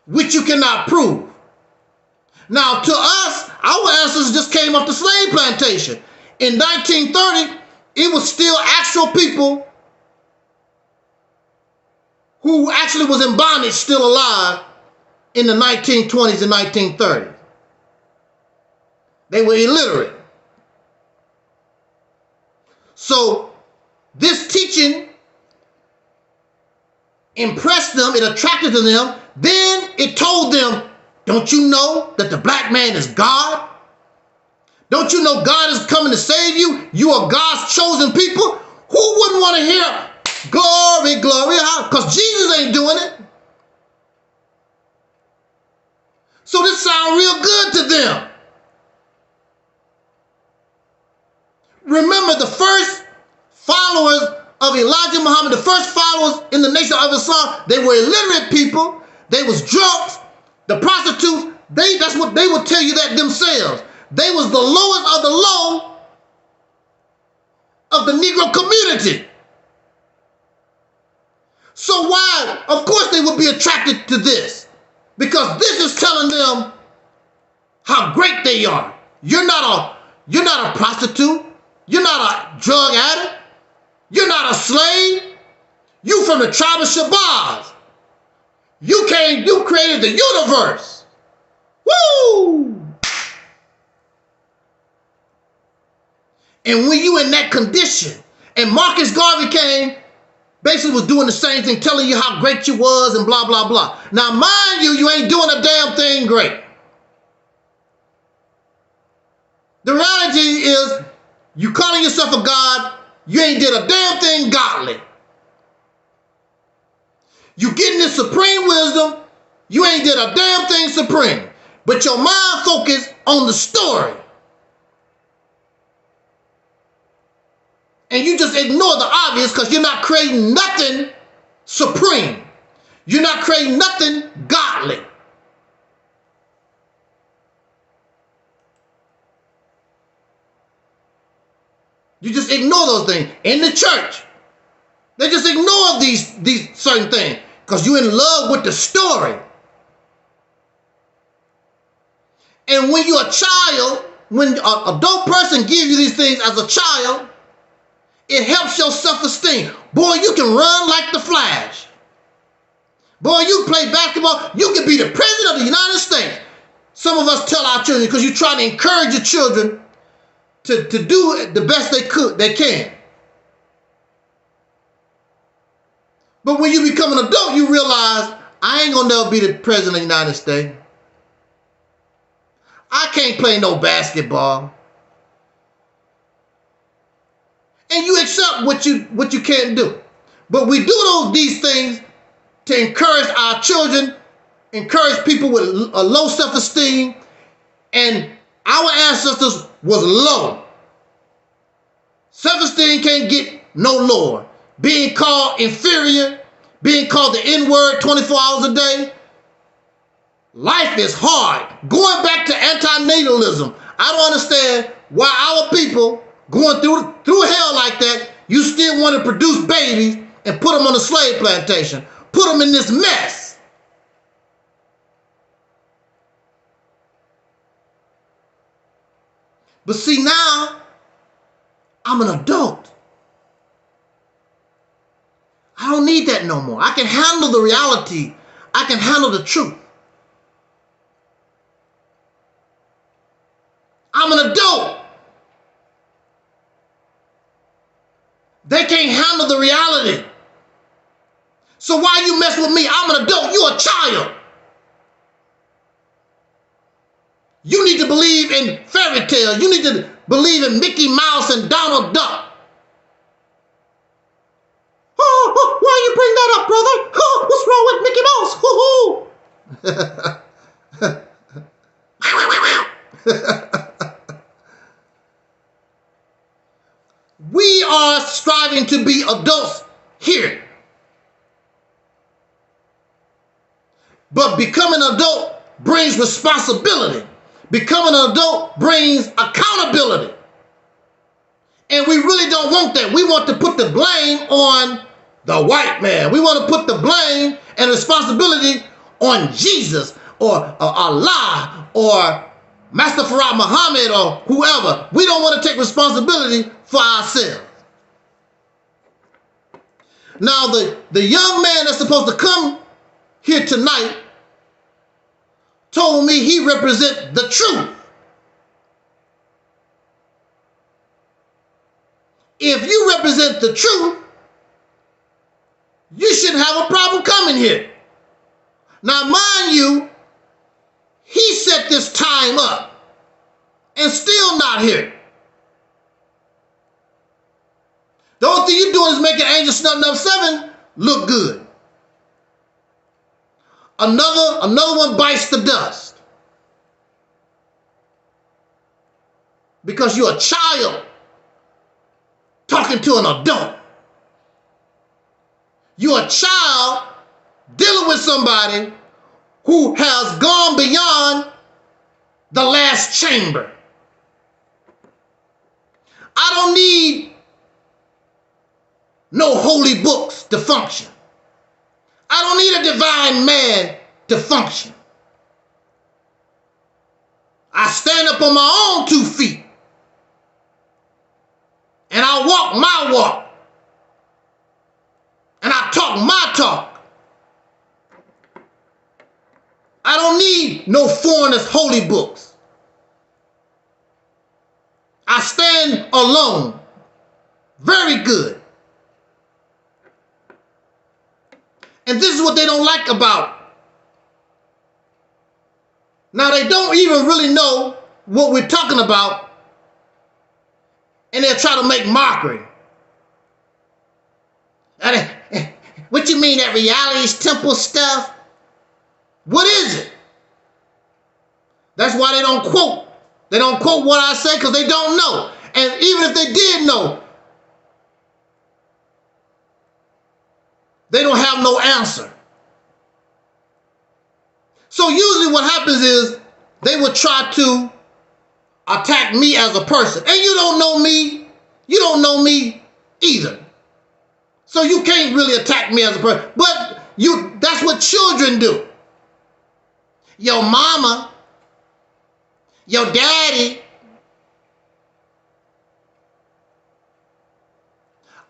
which you cannot prove. Now, to us, our ancestors just came off the slave plantation. In 1930, it was still actual people who actually was in bondage still alive in the 1920s and 1930s. They were illiterate. So this teaching impressed them, it attracted to them. Then it told them, don't you know that the black man is God? Don't you know God is coming to save you? You are God's chosen people. Who wouldn't want to hear glory, glory? Because Jesus ain't doing it. So this sounds real good to them. Remember, the first followers of Elijah Muhammad, the first followers in the Nation of Islam, they were illiterate people. They was drunks. The prostitutes, that's what they would tell you that themselves. They was the lowest of the low of the Negro community. So why? Of course they would be attracted to this, because this is telling them how great they are. You're not a prostitute. You're not a drug addict. You're not a slave. You from the tribe of Shabazz. You created the universe. Woo! And when you in that condition, and Marcus Garvey came, basically was doing the same thing, telling you how great you was and blah, blah, blah. Now, mind you, you ain't doing a damn thing great. The reality is, you calling yourself a God, you ain't did a damn thing godly. You getting this supreme wisdom, you ain't did a damn thing supreme. But your mind focused on the story. And you just ignore the obvious because you're not creating nothing supreme. You're not creating nothing godly. You just ignore those things. In the church, they just ignore these certain things because you're in love with the story. And when you're a child, when an adult person gives you these things as a child, it helps your self-esteem. Boy, you can run like the Flash. Boy, you play basketball, you can be the president of the United States. Some of us tell our children because you're trying to encourage your children to do the best they can. But when you become an adult, you realize, I ain't gonna never be the president of the United States. I can't play no basketball. And you accept what you can't do. But we do these things to encourage our children, encourage people with a low self-esteem, and our ancestors was low. Self-esteem can't get no lower. Being called inferior, being called the N-word 24 hours a day. Life is hard. Going back to anti-natalism, I don't understand why our people going through hell like that, you still want to produce babies and put them on a slave plantation. Put them in this mess. But see, now I'm an adult. I don't need that no more. I can handle the reality. I can handle the truth. I'm an adult. They can't handle the reality. So why you mess with me? I'm an adult. You're a child. You need to believe in fairy tales. You need to believe in Mickey Mouse and Donald Duck. Oh, why you bring that up, brother? Oh, what's wrong with Mickey Mouse? We are striving to be adults here. But becoming an adult brings responsibility. Becoming an adult brings accountability. And we really don't want that. We want to put the blame on the white man. We want to put the blame and responsibility on Jesus or Allah or Master Farad Muhammad or whoever. We don't want to take responsibility for ourselves. Now, the young man that's supposed to come here tonight told me he represents the truth. If you represent the truth, you shouldn't have a problem coming here. Now, mind you, he set this time up and still not here. The only thing you're doing is making Angelsnupnup7 look good. Another one bites the dust. Because you're a child talking to an adult. You're a child dealing with somebody who has gone beyond the last chamber. I don't need no holy books to function. I don't need a divine man to function. I stand up on my own 2 feet. And I walk my walk. And I talk my talk. I don't need no foreigners' holy books. I stand alone. Very good. And this is what they don't like about. Now, they don't even really know what we're talking about. And they'll try to make mockery. What you mean, that Reality's temple stuff? What is it? That's why they don't quote. They don't quote what I say because they don't know. And even if they did know, they don't have no answer. So usually what happens is they will try to attack me as a person. And you don't know me. You don't know me either. So you can't really attack me as a person. But that's what children do. Your mama, your daddy.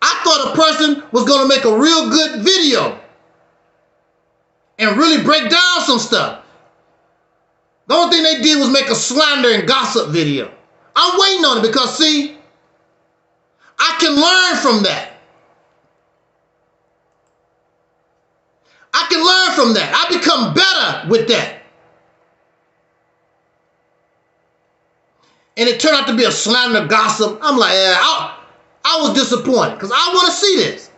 I thought a person was going to make a real good video and really break down some stuff. The only thing they did was make a slander and gossip video. I'm waiting on it because, see, I can learn from that. I can learn from that. I become better with that. And it turned out to be a slander gossip. I'm like, I was disappointed because I want to see this.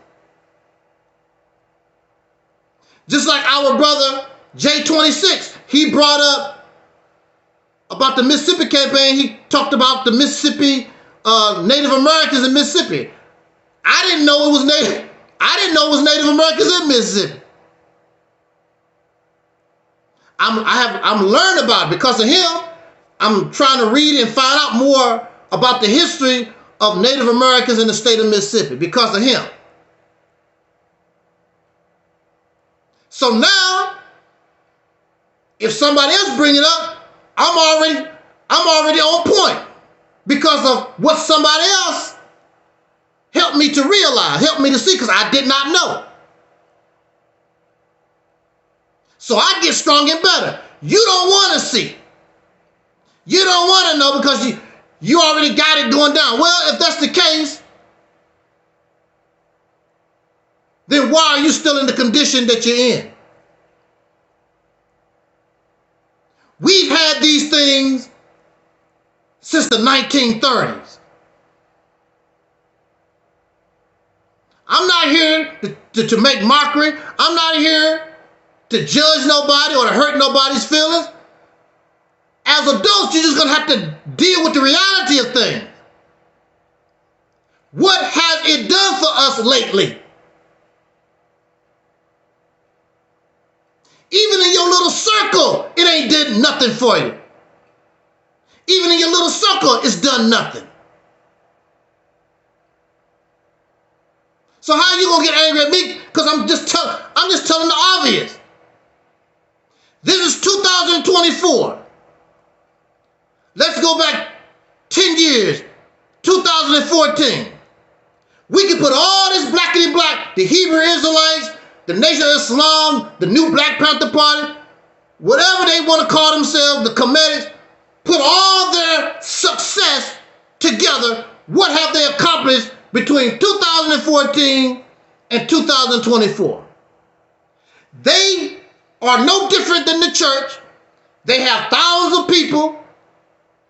Just like our brother J26, he brought up about the Mississippi campaign. He talked about the Mississippi Native Americans in Mississippi. I didn't know it was Native. I didn't know it was Native Americans in Mississippi. I'm learning about it because of him. I'm trying to read and find out more about the history of Native Americans in the state of Mississippi because of him. So now, if somebody else bring it up, I'm already on point because of what somebody else helped me to realize, helped me to see, because I did not know. So I get strong and better. You don't want to see. You don't want to know because you already got it going down. Well, if that's the case, then why are you still in the condition that you're in? We've had these things since the 1930s. I'm not here to make mockery. I'm not here to judge nobody or to hurt nobody's feelings. As adults, you're just going to have to deal with the reality of things. What has it done for us lately? Even in your little circle, it ain't did nothing for you. Even in your little circle, it's done nothing. So how are you going to get angry at me? Because I'm just telling the obvious. This is 2024. Let's go back 10 years, 2014. We can put all this blackity black, the Hebrew Israelites, the Nation of Islam, the new Black Panther Party, whatever they want to call themselves, the Comedics, put all their success together. What have they accomplished between 2014 and 2024? They are no different than the church. They have thousands of people.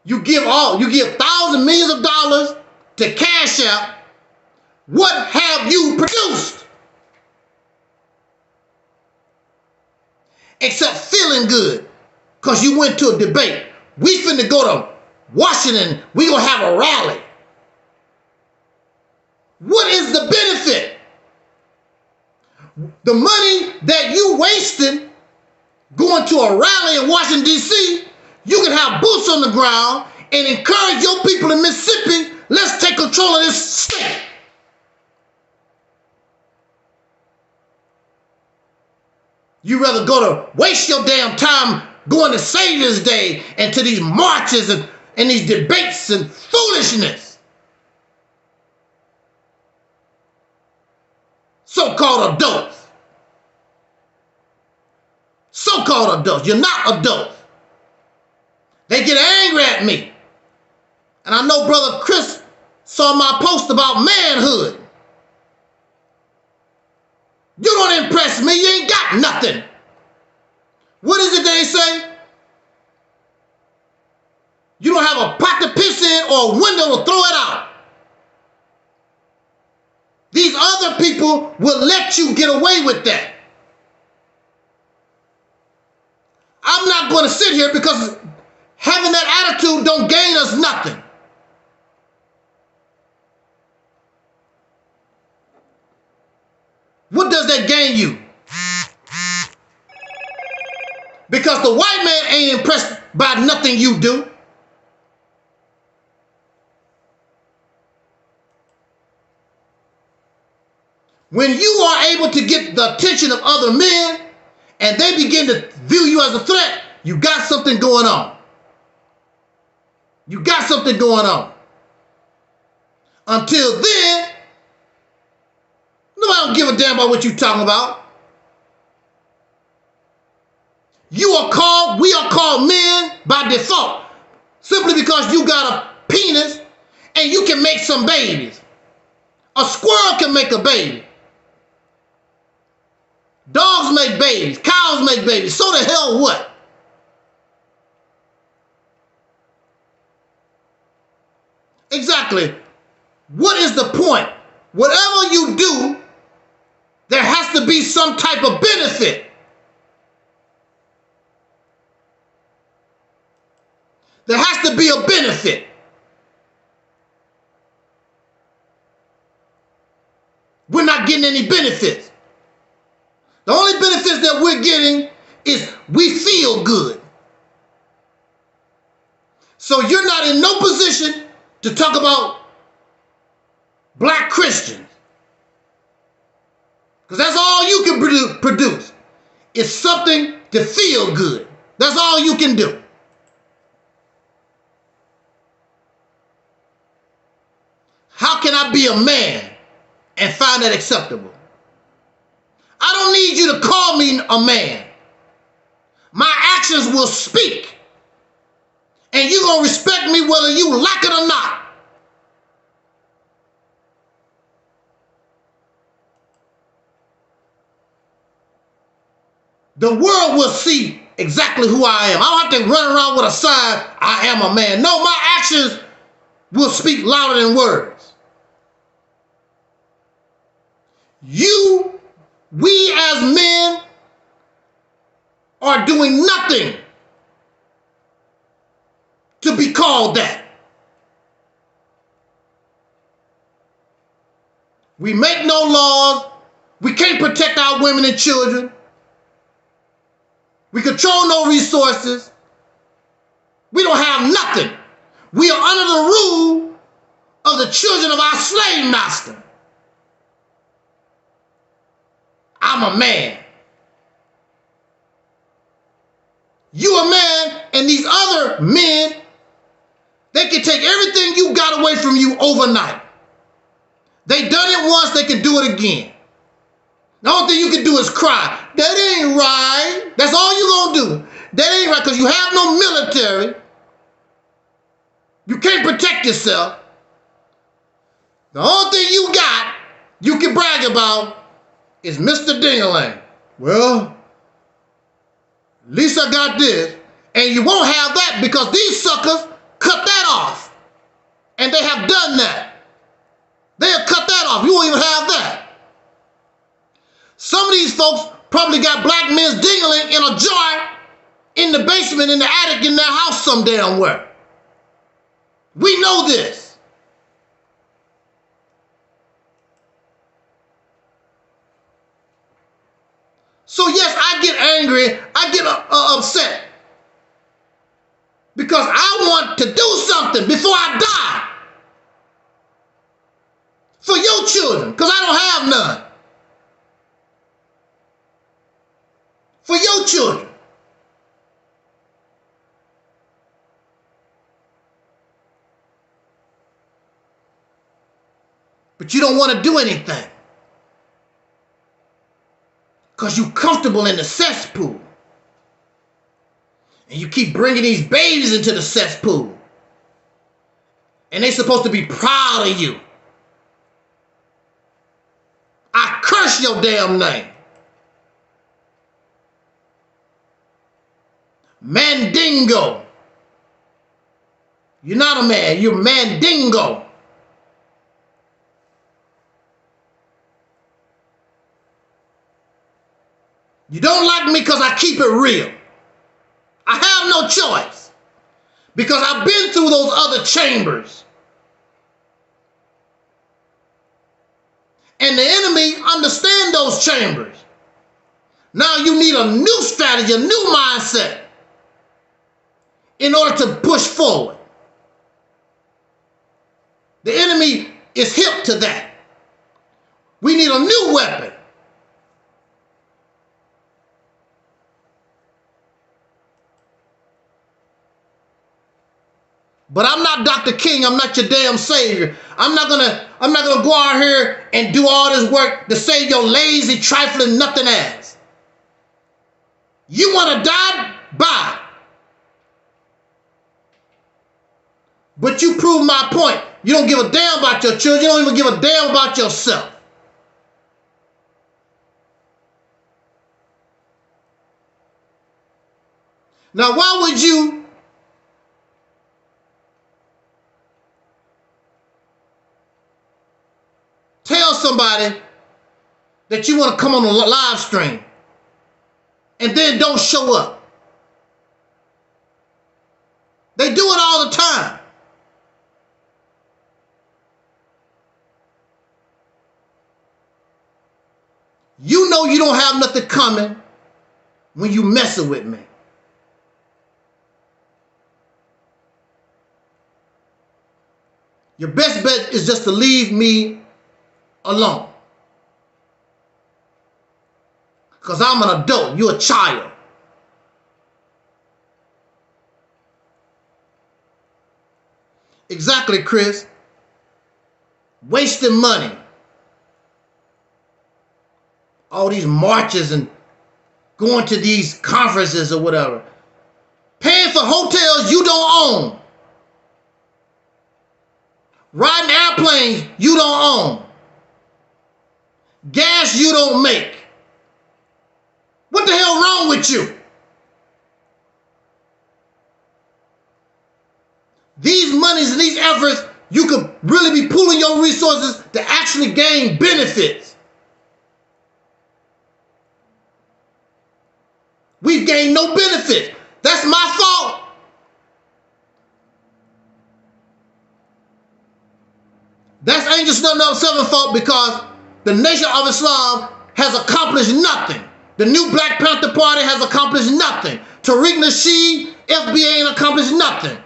You give thousands, millions of dollars to cash out. What have you produced? Except feeling good because you went to a debate. We finna go to Washington. We gonna have a rally. What is the benefit? The money that you wasted going to a rally in Washington, D.C., you can have boots on the ground and encourage your people in Mississippi, let's take control of this state. You rather go to waste your damn time going to Savior's Day and to these marches and these debates and foolishness. So-called adults. So-called adults. You're not adults. They get angry at me. And I know Brother Chris saw my post about manhood. You don't impress me. You ain't got nothing. What is it they say? You don't have a pot to piss in or a window to throw it out. These other people will let you get away with that. I'm not going to sit here because having that attitude don't gain us nothing. What does that gain you? Because the white man ain't impressed by nothing you do. When you are able to get the attention of other men and they begin to view you as a threat, you got something going on. You got something going on. Until then, nobody don't give a damn about what you're talking about. We are called men by default. Simply because you got a penis and you can make some babies. A squirrel can make a baby. Dogs make babies. Cows make babies. So the hell what? Exactly. What is the point? Whatever you do, there has to be some type of benefit. There has to be a benefit. We're not getting any benefits. The only benefits that we're getting is we feel good. So you're not in no position to talk about black Christians. Because that's all you can produce. It's something to feel good. That's all you can do. How can I be a man and find that acceptable? I don't need you to call me a man. My actions will speak. And you're going to respect me whether you like it or not. The world will see exactly who I am. I don't have to run around with a sign, I am a man. No, my actions will speak louder than words. We as men are doing nothing to be called that. We make no laws. We can't protect our women and children. We control no resources. We don't have nothing. We are under the rule of the children of our slave master. I'm a man. You a man, and these other men, they can take everything you got away from you overnight. They done it once, they can do it again. The only thing you can do is cry. That ain't right. That's all you gonna do. That ain't right, because you have no military. You can't protect yourself. The only thing you got, you can brag about, is Mr. Ding-a-ling. Well, at least I got this. And you won't have that because these suckers cut that off. And they have done that. They'll cut that off. You won't even have that. Some of these folks probably got black men's ding-a-ling in a jar in the basement, in the attic, in their house some damn where. We know this. So yes, I get angry, I get upset. Because I want to do something before I die. For your children, because I don't have none. For your children. But you don't want to do anything. Because you're comfortable in the cesspool. And you keep bringing these babies into the cesspool. And they're supposed to be proud of you. I curse your damn name. Mandingo. You're not a man, you're Mandingo. You don't like me because I keep it real. I have no choice. Because I've been through those other chambers. And the enemy understands those chambers. Now you need a new strategy, a new mindset in order to push forward. The enemy is hip to that. We need a new weapon. But I'm not Dr. King. I'm not your damn savior. I'm not gonna go out here and do all this work to save your lazy, trifling, nothing ass. You want to die? Bye. But you prove my point. You don't give a damn about your children. You don't even give a damn about yourself. Now, why would you somebody that you want to come on a live stream and then don't show up. They do it all the time. You know you don't have nothing coming when you messing with me. Your best bet is just to leave me alone. Because I'm an adult. You're a child. Exactly, Chris. Wasting money. All these marches and going to these conferences or whatever. Paying for hotels you don't own. Riding airplanes you don't own. Gas you don't make. What the hell wrong with you? These monies and these efforts, you could really be pooling your resources to actually gain benefits. We've gained no benefit. That's my fault. That's Angelsnupnup7 fault because the Nation of Islam has accomplished nothing. The new Black Panther Party has accomplished nothing. Tariq Nasheed, FBA ain't accomplished nothing.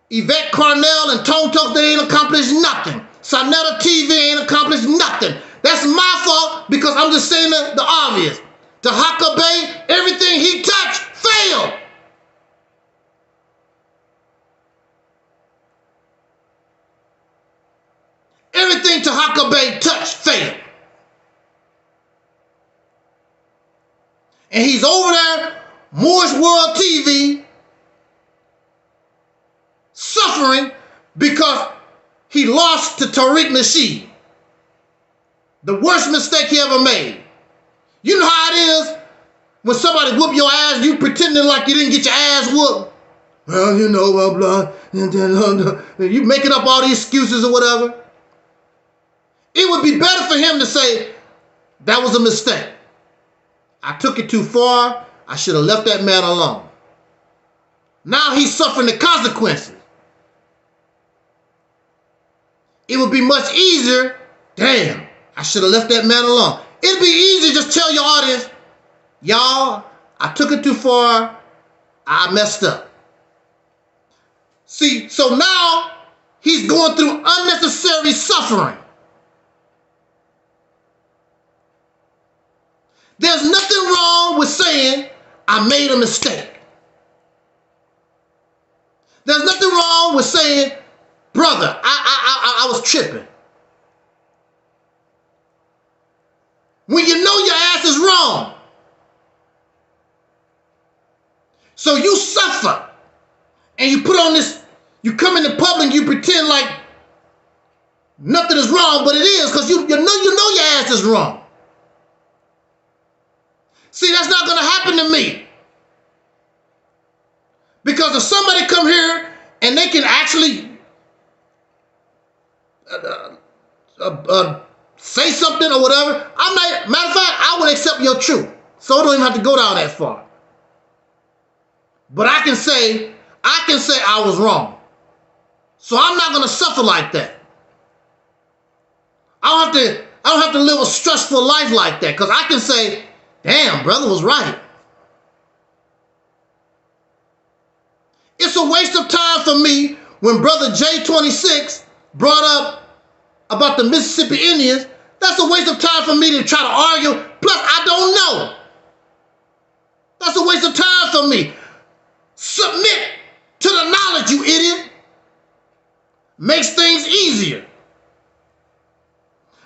Yvette Carnell and Tone Talk, they ain't accomplished nothing. Sonetta TV ain't accomplished nothing. That's my fault because I'm just saying the obvious. Tahaka Bay, everything he touched failed. Everything Tahaka Bay touched failed. And he's over there, Moore's World TV, suffering because he lost to Tariq Nasheed. The worst mistake he ever made. You know how it is when somebody whoop your ass, you pretending like you didn't get your ass whooped. Well, you know, blah, blah. You making up all these excuses or whatever. It would be better for him to say, that was a mistake. I took it too far. I should have left that man alone. Now he's suffering the consequences. It would be much easier. Damn, I should have left that man alone. It'd be easy to just tell your audience, y'all, I took it too far. I messed up. See, so now he's going through unnecessary suffering. There's nothing wrong with saying, I made a mistake. There's nothing wrong with saying, brother, I was tripping. When you know your ass is wrong. So you suffer. And you put on this, you come into public and you pretend like nothing is wrong, but it is because you know your ass is wrong. See, that's not going to happen to me. Because if somebody come here and they can actually say something or whatever, matter of fact, I would accept your truth. So I don't even have to go down that far. But I can say I was wrong. So I'm not going to suffer like that. I don't have to live a stressful life like that because I can say, damn, brother was right. It's a waste of time for me when brother J26 brought up about the Mississippi Indians. That's a waste of time for me to try to argue. Plus, I don't know. That's a waste of time for me. Submit to the knowledge, you idiot. Makes things easier.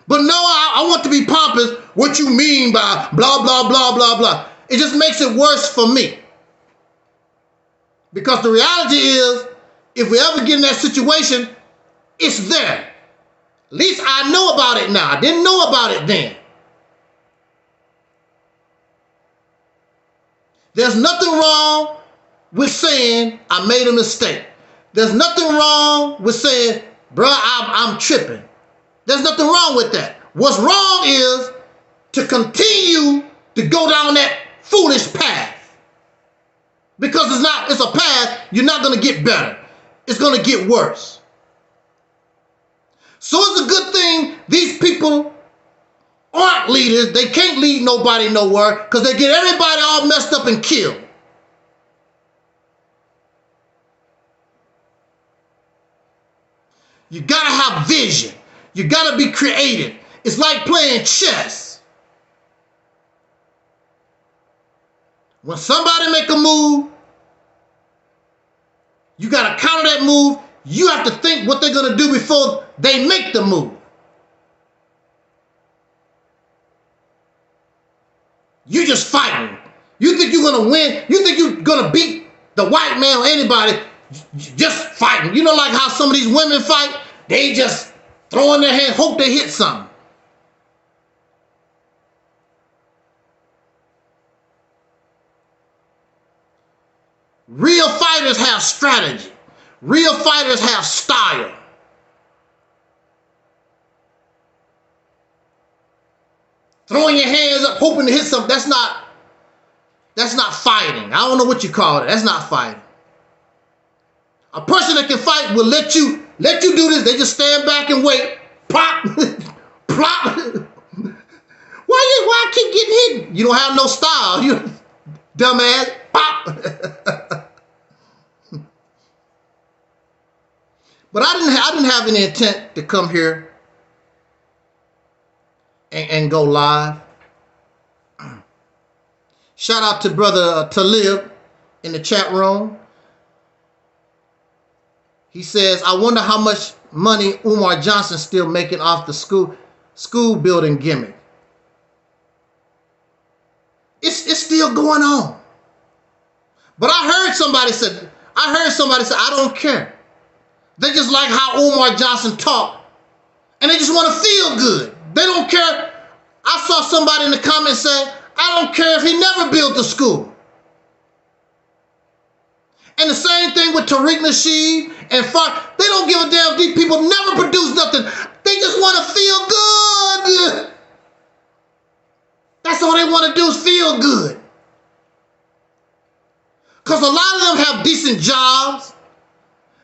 But no, I want to be pompous. What you mean by blah, blah, blah, blah, blah. It just makes it worse for me. Because the reality is, if we ever get in that situation, it's there. At least I know about it now. I didn't know about it then. There's nothing wrong with saying I made a mistake. There's nothing wrong with saying, bruh, I'm tripping. There's nothing wrong with that. What's wrong is to continue to go down that foolish path. Because it's a path, you're not going to get better. It's going to get worse. So it's a good thing these people aren't leaders. They can't lead nobody nowhere because they get everybody all messed up and killed. You got to have vision. You got to be creative. It's like playing chess. When somebody make a move, you got to counter that move. You have to think what they're going to do before they make the move. You just fighting. You think you're going to win. You think you're going to beat the white man or anybody just fighting. You know, like how some of these women fight? They just throw in their hand, hope they hit something. Real fighters have strategy. Real fighters have style. Throwing your hands up, hoping to hit something, that's not fighting. I don't know what you call it. That's not fighting. A person that can fight will let you do this. They just stand back and wait. Plop. Plop. Why I keep getting hit? You don't have no style. You dumbass. Pop. But I didn't have any intent to come here and go live. Shout out to brother Taalik in the chat room. He says, I wonder how much money Umar Johnson's still making off the school building gimmick. It's still going on. But I heard somebody say, I don't care. They just like how Umar Johnson talked. And they just want to feel good. They don't care. I saw somebody in the comments say, I don't care if he never built the school. And the same thing with Tariq Nasheed and Fark. They don't give a damn if these people never produce nothing. They just want to feel good. That's all they want to do is feel good. Because a lot of them have decent jobs.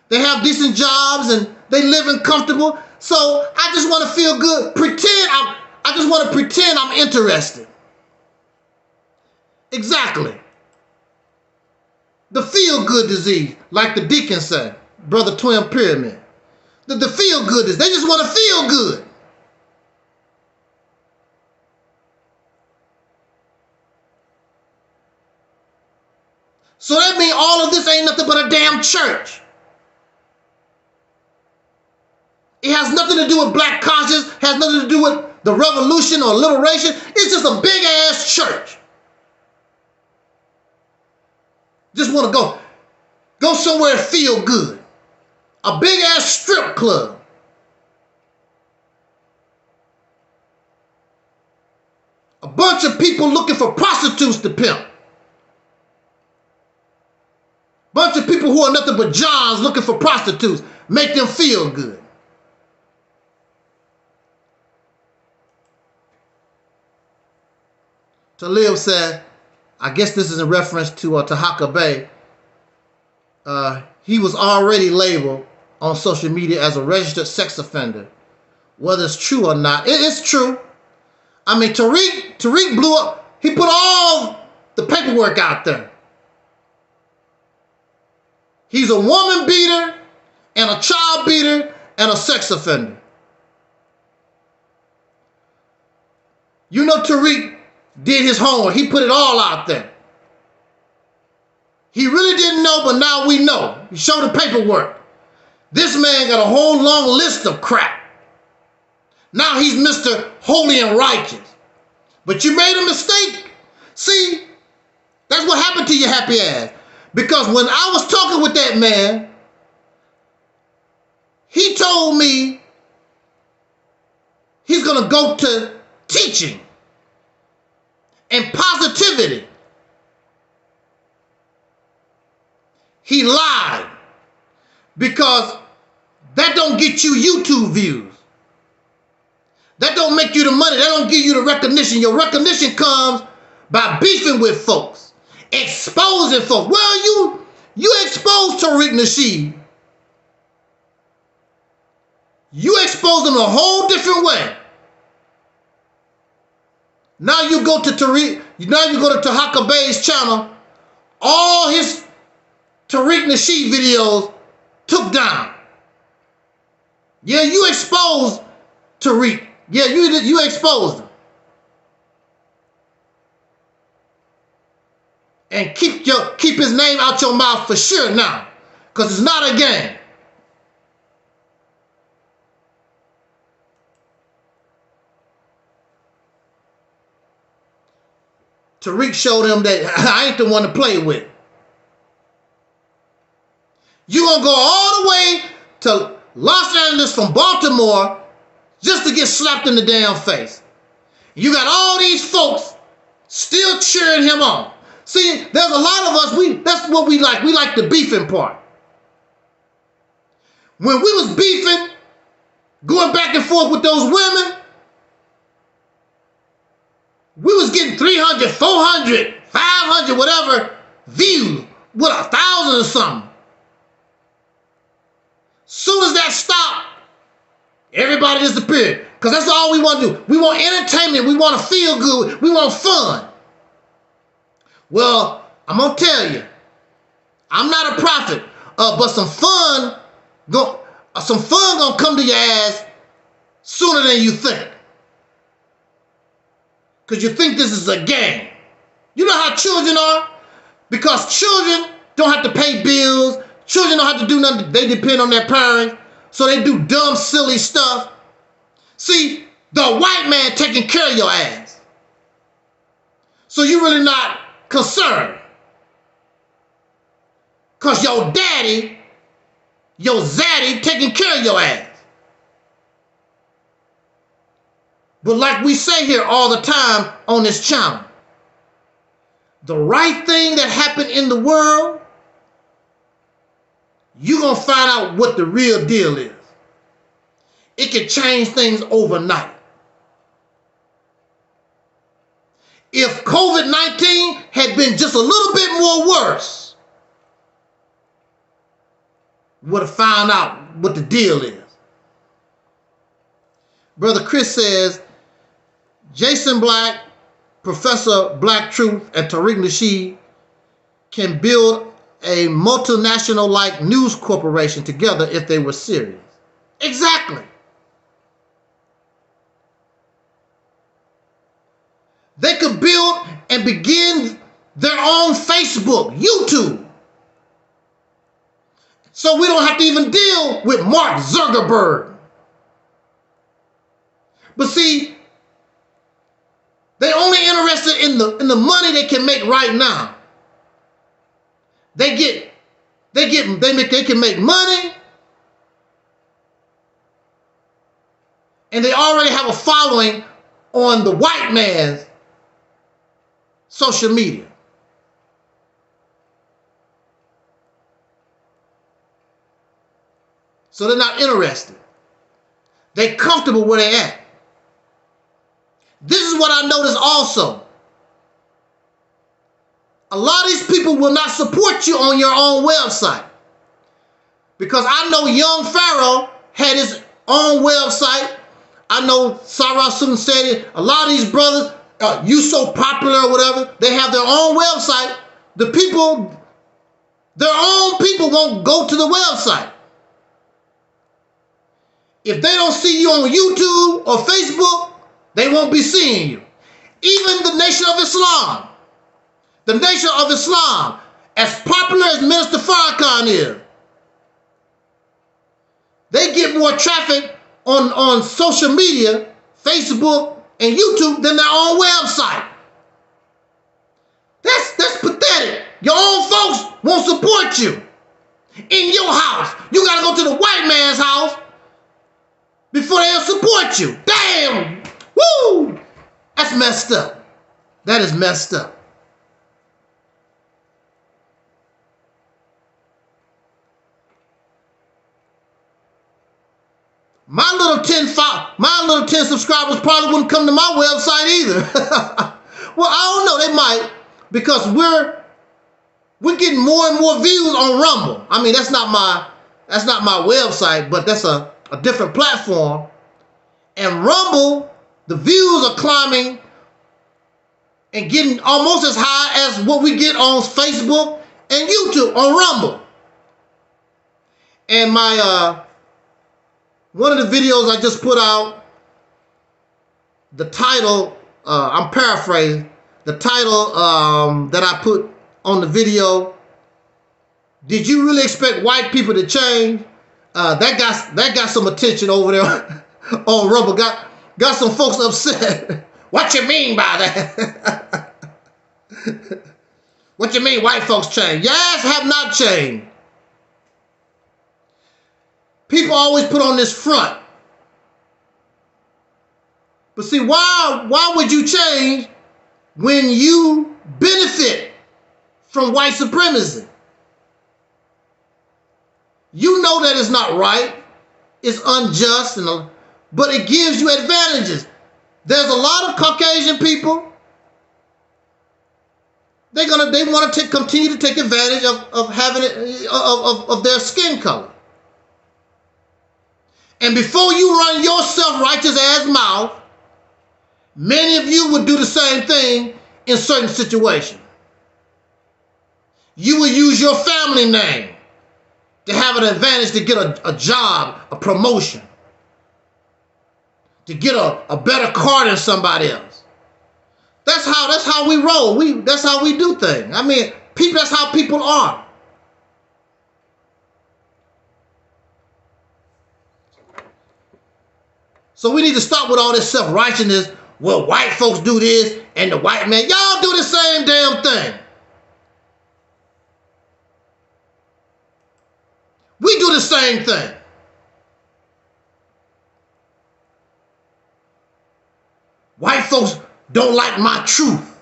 They have decent jobs and they living comfortable. So I just want to feel good. I just want to pretend I'm interested. Exactly. The feel-good disease, like the deacon said, Brother Twin Pyramid. The feel-good disease. They just want to feel good. So that means all of this ain't nothing but a damn church. It has nothing to do with black conscience, has nothing to do with the revolution or liberation. It's just a big-ass church. Just want to go somewhere and feel good. A big-ass strip club. A bunch of people looking for prostitutes to pimp. Bunch of people who are nothing but Johns looking for prostitutes. Make them feel good. Talib said, I guess this is in reference to Tahaka Bay. He was already labeled on social media as a registered sex offender. Whether it's true or not, it's true. I mean, Taalik blew up. He put all the paperwork out there. He's a woman beater and a child beater and a sex offender. You know Taalik did his homework. He put it all out there. He really didn't know, but now we know. He showed the paperwork. This man got a whole long list of crap. Now he's Mr. Holy and Righteous. But you made a mistake. See, that's what happened to your happy ass. Because when I was talking with that man, he told me he's going to go to teaching and positivity. He lied because that don't get you YouTube views. That don't make you the money. That don't give you the recognition. Your recognition comes by beefing with folks, exposing folks. Well, you exposed Tariq Nasheed. You exposed him a whole different way. Now you go to Tahaka Bay's channel. All his Tariq Nasheed videos took down. Yeah, you exposed Tariq. Yeah, you exposed him. And keep his name out your mouth for sure now, because it's not a game. Tariq showed him that I ain't the one to play with. You gonna go all the way to Los Angeles from Baltimore just to get slapped in the damn face. You got all these folks still cheering him on. See, there's a lot of us, that's what we like. We like the beefing part. When we was beefing, going back and forth with those women, we was getting 300, 400, 500, whatever views with 1,000 or something. Soon as that stopped, everybody disappeared. Because that's all we want to do. We want entertainment. We want to feel good. We want fun. Well, I'm going to tell you, I'm not a prophet, but some fun gonna come to your ass sooner than you think. Because you think this is a game. You know how children are? Because children don't have to pay bills. Children don't have to do nothing. They depend on their parents. So they do dumb, silly stuff. See, the white man taking care of your ass. So you're really not concerned. Because your daddy, your zaddy taking care of your ass. But like we say here all the time on this channel, the right thing that happened in the world, you're going to find out what the real deal is. It can change things overnight. If COVID-19 had been just a little bit more worse, would have found out what the deal is. Brother Chris says, Jason Black, Professor Black Truth, and Tariq Nasheed can build a multinational-like news corporation together if they were serious. Exactly. They could build and begin their own Facebook, YouTube. So we don't have to even deal with Mark Zuckerberg. But see, they're only interested in the money they can make right now. They can make money, and they already have a following on the white man's social media. So they're not interested. They're comfortable where they're at. This is what I noticed also. A lot of these people will not support you on your own website. Because I know young Pharaoh had his own website. I know Sarah Susan said it. A lot of these brothers, you so popular or whatever, they have their own website. The people, their own people won't go to the website. If they don't see you on YouTube or Facebook, they won't be seeing you. Even the Nation of Islam. The Nation of Islam, as popular as Minister Farrakhan is, they get more traffic on social media, Facebook and YouTube, than their own website. That's pathetic. Your own folks won't support you. In your house, you gotta go to the white man's house before they'll support you. Damn! Woo! That's messed up. That is messed up. My little little 10 subscribers probably wouldn't come to my website either. Well, I don't know. They might, because we're getting more and more views on Rumble. I mean, that's not my website, but that's a different platform. And Rumble, the views are climbing and getting almost as high as what we get on Facebook and YouTube on Rumble. And my one of the videos I just put out, the title, I'm paraphrasing, the title that I put on the video, did you really expect white people to change? That got some attention over there on Rumble. Got some folks upset. What you mean by that? What you mean white folks change? Yes, have not changed. People always put on this front. But see, why would you change when you benefit from white supremacy? You know that it's not right, it's unjust, but it gives you advantages. There's a lot of Caucasian people. They want to continue to take advantage of having it of their skin color. And before you run your self-righteous ass mouth, many of you would do the same thing in certain situations. You will use your family name to have an advantage to get a job, a promotion, to get a better car than somebody else. That's how we roll. That's how we do things. I mean, that's how people are. So we need to stop with all this self-righteousness. Well, white folks do this and the white man, y'all do the same damn thing. We do the same thing. White folks don't like my truth.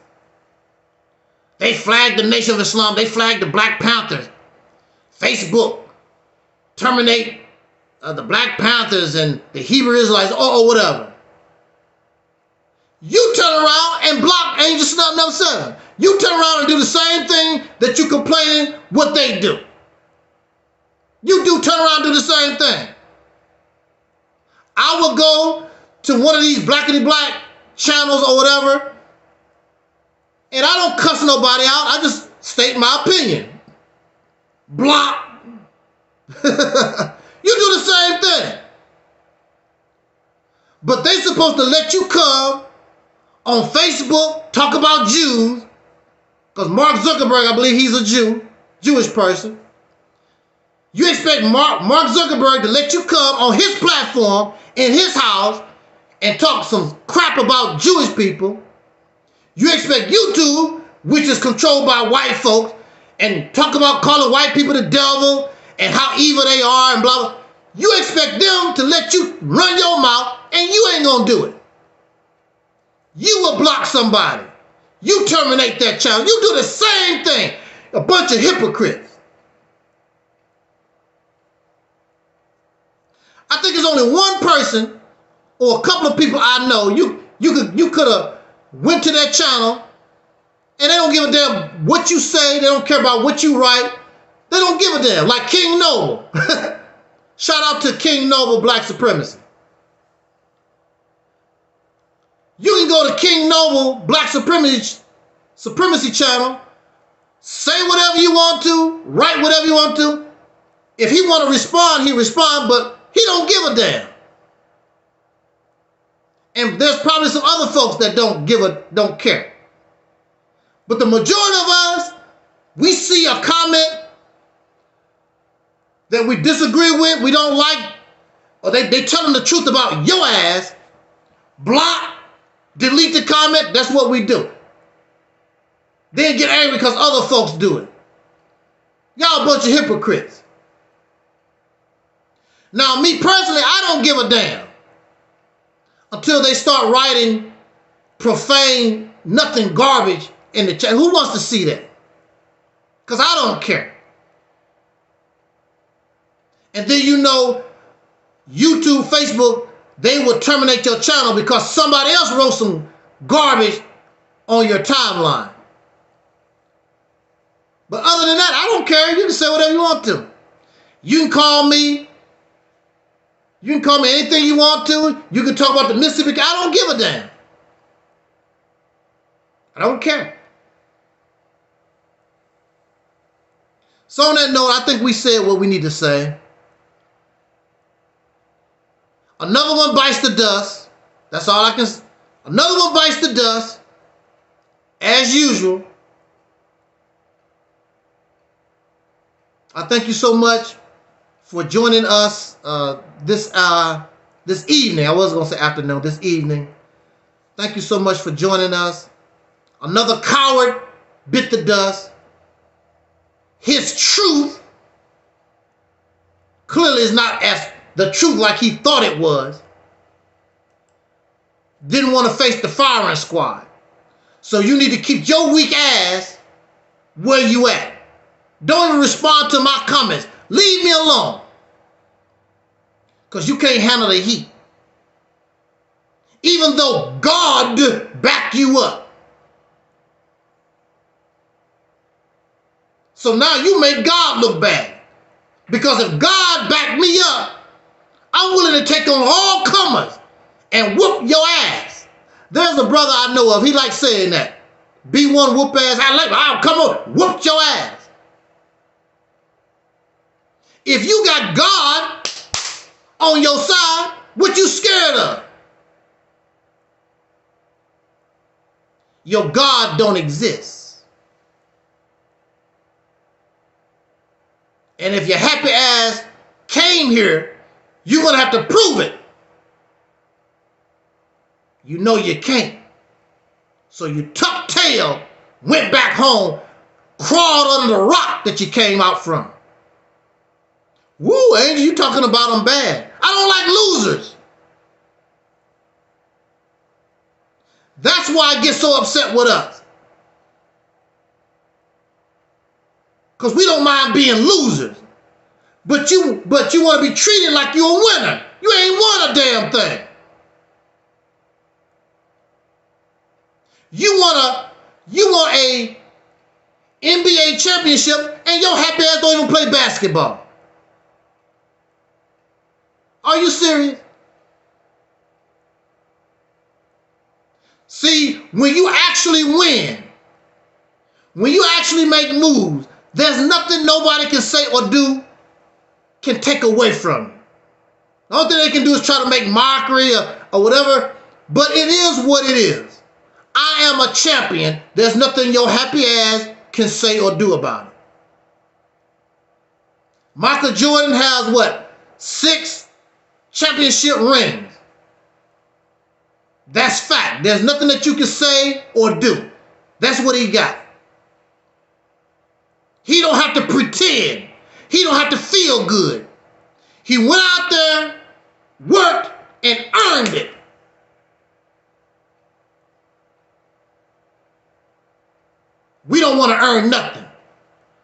They flagged the Nation of Islam. They flagged the Black Panthers. Facebook terminate the Black Panthers and the Hebrew Israelites, or whatever. You turn around and block Angelsnupnup7. You turn around and do the same thing that you complaining what they do. You do turn around and do the same thing. I will go to one of these blackity black channels or whatever, and I don't cuss nobody out. I just state my opinion. Block. You do the same thing. But they supposed to let you come on Facebook, talk about Jews, because Mark Zuckerberg, I believe he's a Jewish person. You expect Mark Zuckerberg to let you come on his platform in his house and talk some crap about Jewish people. You expect YouTube, which is controlled by white folks, and talk about calling white people the devil and how evil they are and blah, blah. You expect them to let you run your mouth and you ain't gonna do it. You will block somebody. You terminate that channel. You do the same thing. A bunch of hypocrites. I think there's only one person or a couple of people I know you could have went to that channel and they don't give a damn what you say. They don't care about what you write. They don't give a damn. Like King Noble. Shout out to King Noble Black Supremacy. You can go to King Noble Black Supremacy channel, say whatever you want to, write whatever you want to. If he want to respond, he respond, but he don't give a damn. And there's probably some other folks that don't care. But the majority of us, we see a comment that we disagree with, we don't like, or they telling the truth about your ass, block, delete the comment. That's what we do. Then get angry because other folks do it. Y'all a bunch of hypocrites. Now, me personally, I don't give a damn until they start writing profane, nothing garbage in the chat. Who wants to see that? Because I don't care. And then you know, YouTube, Facebook, they will terminate your channel because somebody else wrote some garbage on your timeline. But other than that, I don't care. You can say whatever you want to. You can call me. You can call me anything you want to. You can talk about the Mississippi. I don't give a damn. I don't care. So on that note, I think we said what we need to say. Another one bites the dust. That's all I can say. Another one bites the dust. As usual. I thank you so much for joining us this evening. I was going to say afternoon, this evening. Thank you so much for joining us. Another coward bit the dust. His truth clearly is not as the truth like he thought it was. Didn't want to face the firing squad. So you need to keep your weak ass where you at. Don't even respond to my comments. Leave me alone. Because you can't handle the heat. Even though God backed you up. So now you make God look bad. Because if God backed me up, I'm willing to take on all comers and whoop your ass. There's a brother I know of. He likes saying that. B1 whoop ass. I'll come on, whoop your ass. If you got God on your side, what you scared of? Your God don't exist. And if your happy ass came here, you're going to have to prove it. You know you can't. So you tucked tail, went back home, crawled under the rock that you came out from. Woo, Angel, you talking about them bad. I don't like losers. That's why I get so upset with us. Because we don't mind being losers. But you want to be treated like you're a winner. You ain't won a damn thing. You want a NBA championship and your happy ass don't even play basketball. Are you serious? See, when you actually win, when you actually make moves, there's nothing nobody can say or do can take away from you. The only thing they can do is try to make mockery or whatever, but it is what it is. I am a champion. There's nothing your happy ass can say or do about it. Michael Jordan has what? 6 championship rings. That's fact. There's nothing that you can say or do. That's what he got. He don't have to pretend. He don't have to feel good. He went out there, worked, and earned it. We don't want to earn nothing.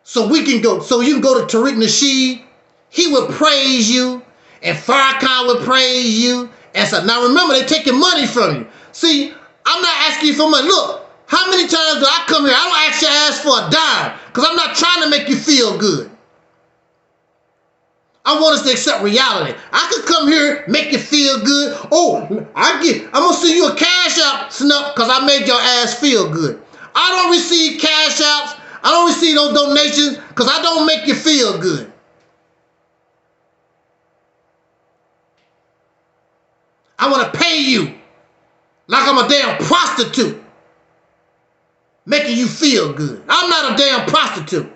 So we can go, so you can go to Tariq Nasheed. He would praise you, and Farrakhan would praise you. And so now remember, they're taking money from you. See, I'm not asking you for money. Look, how many times do I come here? I don't actually ask for a dime because I'm not trying to make you feel good. I want us to accept reality. I could come here, make you feel good. Oh, I'm gonna send you a cash app, Snup, because I made your ass feel good. I don't receive cash apps. I don't receive those donations because I don't make you feel good. I want to pay you like I'm a damn prostitute, making you feel good. I'm not a damn prostitute.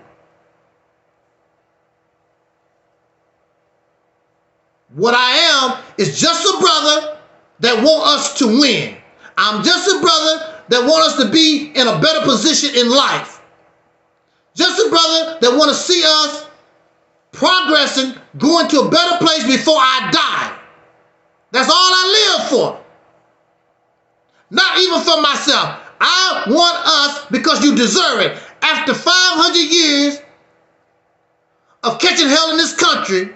What I am is just a brother that want us to win. I'm just a brother that want us to be in a better position in life. Just a brother that want to see us progressing, going to a better place before I die. That's all I live for. Not even for myself. I want us, because you deserve it. After 500 years of catching hell in this country,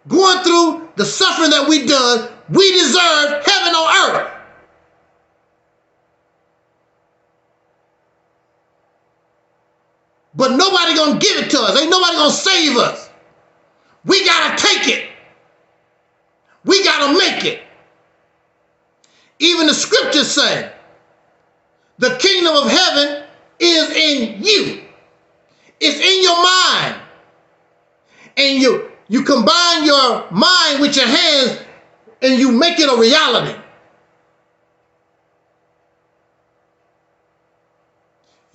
going through the suffering that we done, we deserve heaven on earth. But nobody gonna give it to us. Ain't nobody gonna save us. We gotta take it. We gotta make it. Even the scriptures say, the kingdom of heaven is in you. It's in your mind. And you combine your mind with your hands and you make it a reality.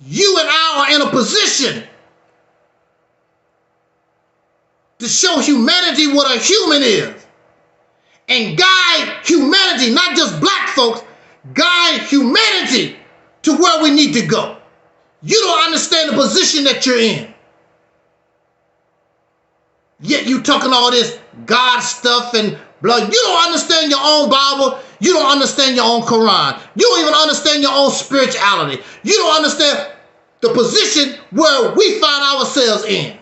You and I are in a position to show humanity what a human is and guide humanity, not just black folks, guide humanity to where we need to go. You don't understand the position that you're in. Yet you talking all this God stuff and blah. You don't understand your own Bible. You don't understand your own Quran. You don't even understand your own spirituality. You don't understand the position where we find ourselves in.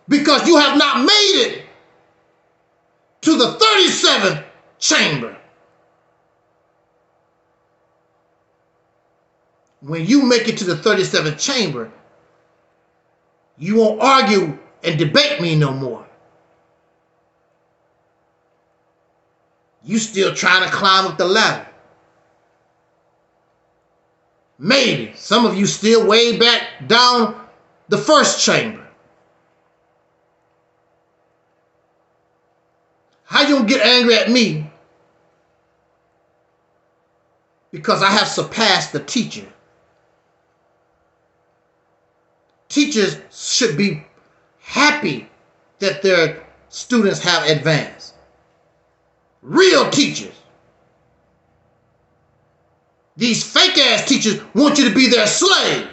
Because you have not made it to the 37th chamber. When you make it to the 37th chamber, you won't argue and debate me no more. You still trying to climb up the ladder. Maybe some of you still way back down the first chamber. How you gonna get angry at me? Because I have surpassed the teacher. Teachers should be happy that their students have advanced. Real teachers. These fake ass teachers want you to be their slave.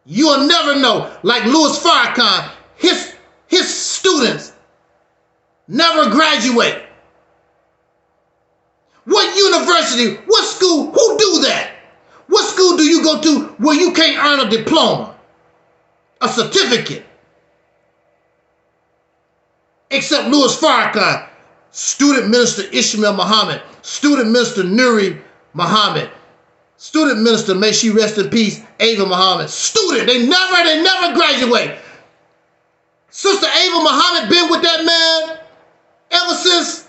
You'll never know. Like Louis Farrakhan, his students never graduate. What university, what school, who do that? What school do you go to where you can't earn a diploma, a certificate? Except Louis Farrakhan, student minister Ishmael Muhammad, student minister Nuri Muhammad, student minister, may she rest in peace, Ava Muhammad. Student, they never graduate. Sister Ava Muhammad been with that man ever since.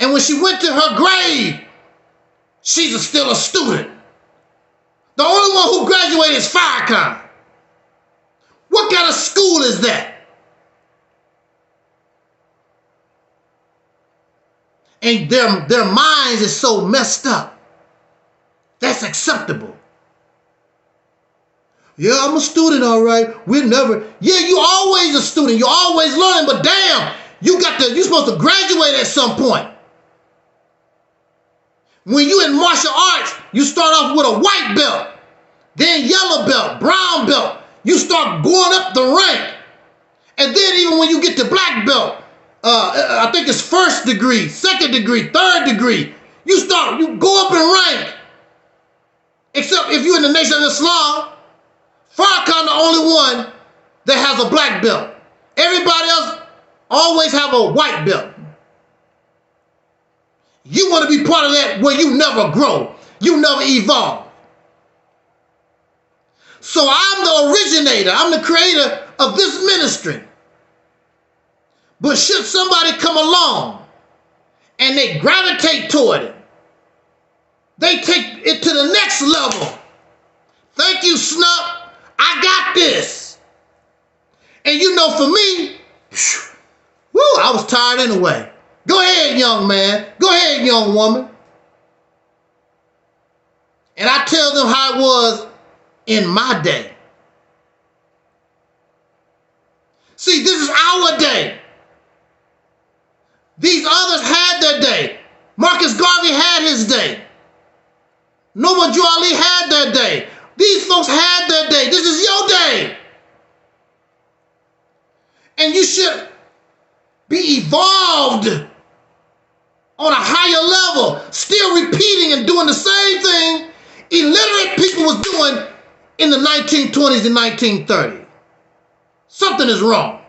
And when she went to her grave, she's still a student. The only one who graduated is Farrakhan. What kind of school is that? And their minds is so messed up. That's acceptable. Yeah, I'm a student, all right. Yeah, you always a student. You're always learning, but damn, you're supposed to graduate at some point. When you in martial arts, you start off with a white belt, then yellow belt, brown belt. You start going up the rank. And then even when you get to black belt, I think it's first degree, second degree, third degree, you go up in rank. Except if you're in the Nation of Islam, Farrakhan the only one that has a black belt. Everybody else always have a white belt. You want to be part of that where you never grow, you never evolve. So I'm the originator, I'm the creator of this ministry. But should somebody come along and they gravitate toward it, they take it to the next level. Thank you, Snup. I got this. And you know, for me, I was tired anyway. Go ahead, young man. Go ahead, young woman. And I tell them how it was in my day. See, this is our day. These others had their day. Marcus Garvey had his day. Noah Jawali had their day. These folks had their day. This is your day. And you should be evolved on a higher level, still repeating and doing the same thing illiterate people was doing in the 1920s and 1930s. Something is wrong.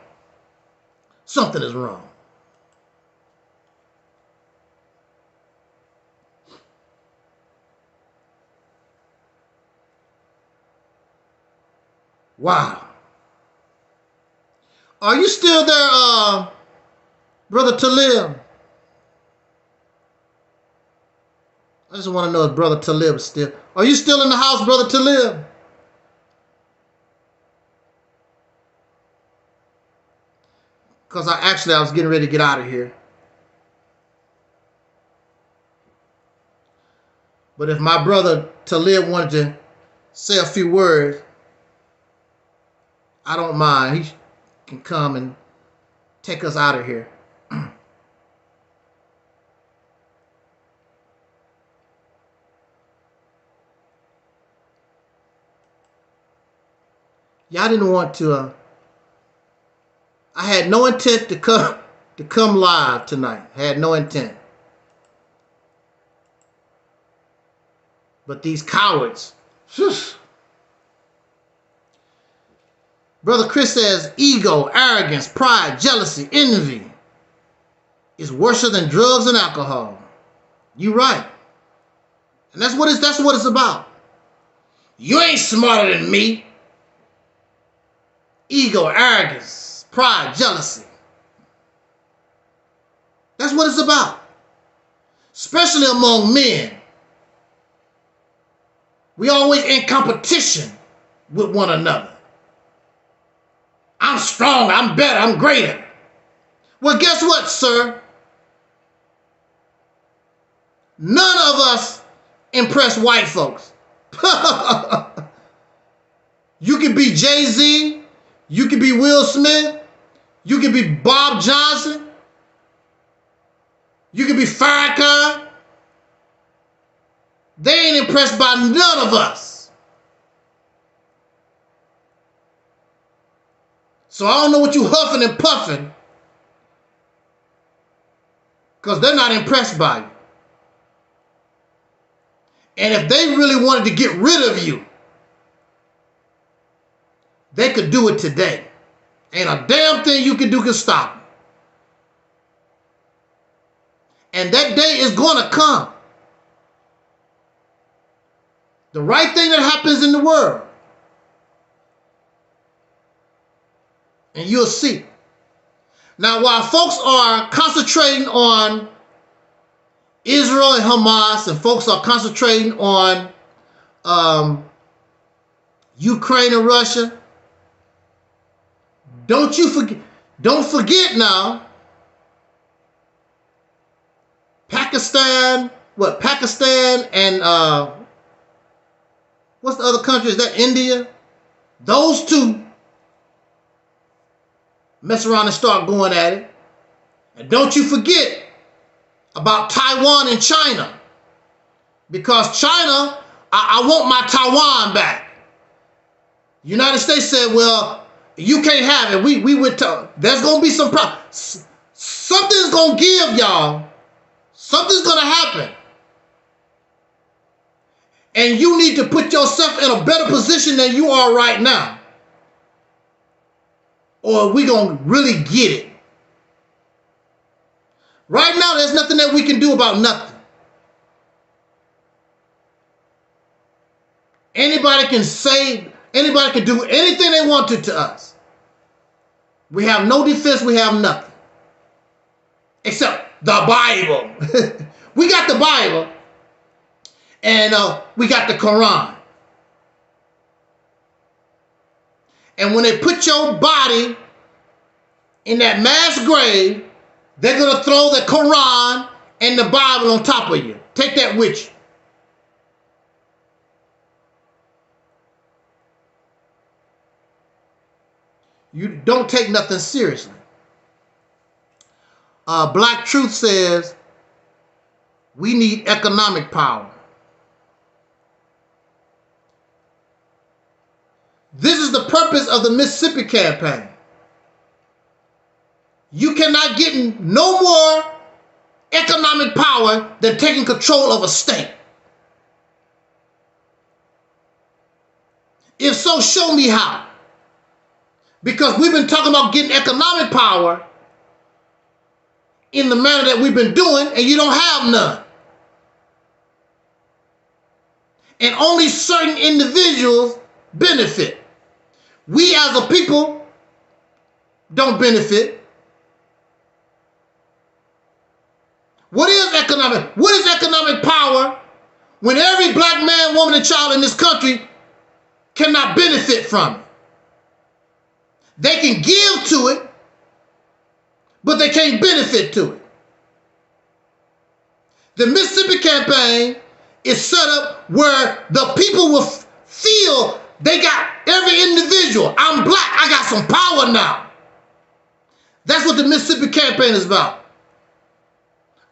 Something is wrong. Wow. Are you still there, Brother Talib? I just want to know if Brother Talib is still. Are you still in the house, Brother Talib? Because I was getting ready to get out of here. But if my brother Talib wanted to say a few words, I don't mind. He can come and take us out of here. Y'all didn't want to. I had no intent to come live tonight. I had no intent. But these cowards. Brother Chris says ego, arrogance, pride, jealousy, envy is worse than drugs and alcohol. You right. And that's what it's about. You ain't smarter than me. Ego, arrogance, pride, jealousy. That's what it's about. Especially among men. We always in competition with one another. I'm strong, I'm better, I'm greater. Well, guess what, sir? None of us impress white folks. You can be Jay-Z, you can be Will Smith, you can be Bob Johnson, you can be Farrakhan. They ain't impressed by none of us. So I don't know what you huffing and puffing, because they're not impressed by you. And if they really wanted to get rid of you, they could do it today. Ain't a damn thing you can do can stop them. And that day is going to come. The right thing that happens in the world. And you'll see. Now, while folks are concentrating on Israel and Hamas, and folks are concentrating on Ukraine and Russia, don't forget now, Pakistan and what's the other country? Is that India? Those two mess around and start going at it. And don't you forget about Taiwan and China. Because China, I want my Taiwan back. United States said, well, you can't have it. We would there's going to be some problems. Something's going to give, y'all. Something's going to happen. And you need to put yourself in a better position than you are right now. Or we're going to really get it. Right now, there's nothing that we can do about nothing. Anybody can do anything they wanted to us. We have no defense, we have nothing. Except the Bible. We got the Bible. And we got the Quran. And when they put your body in that mass grave, they're going to throw the Quran and the Bible on top of you. Take that with you. You don't take nothing seriously. Black Truth says we need economic power. This is the purpose of the Mississippi campaign. You cannot get no more economic power than taking control of a state. If so, show me how. Because we've been talking about getting economic power in the manner that we've been doing, and you don't have none. And only certain individuals benefit. We as a people don't benefit. What is economic power when every black man, woman, and child in this country cannot benefit from it? They can give to it, but they can't benefit to it. The Mississippi campaign is set up where the people will feel they got every individual. I'm black, I got some power now. That's what the Mississippi campaign is about.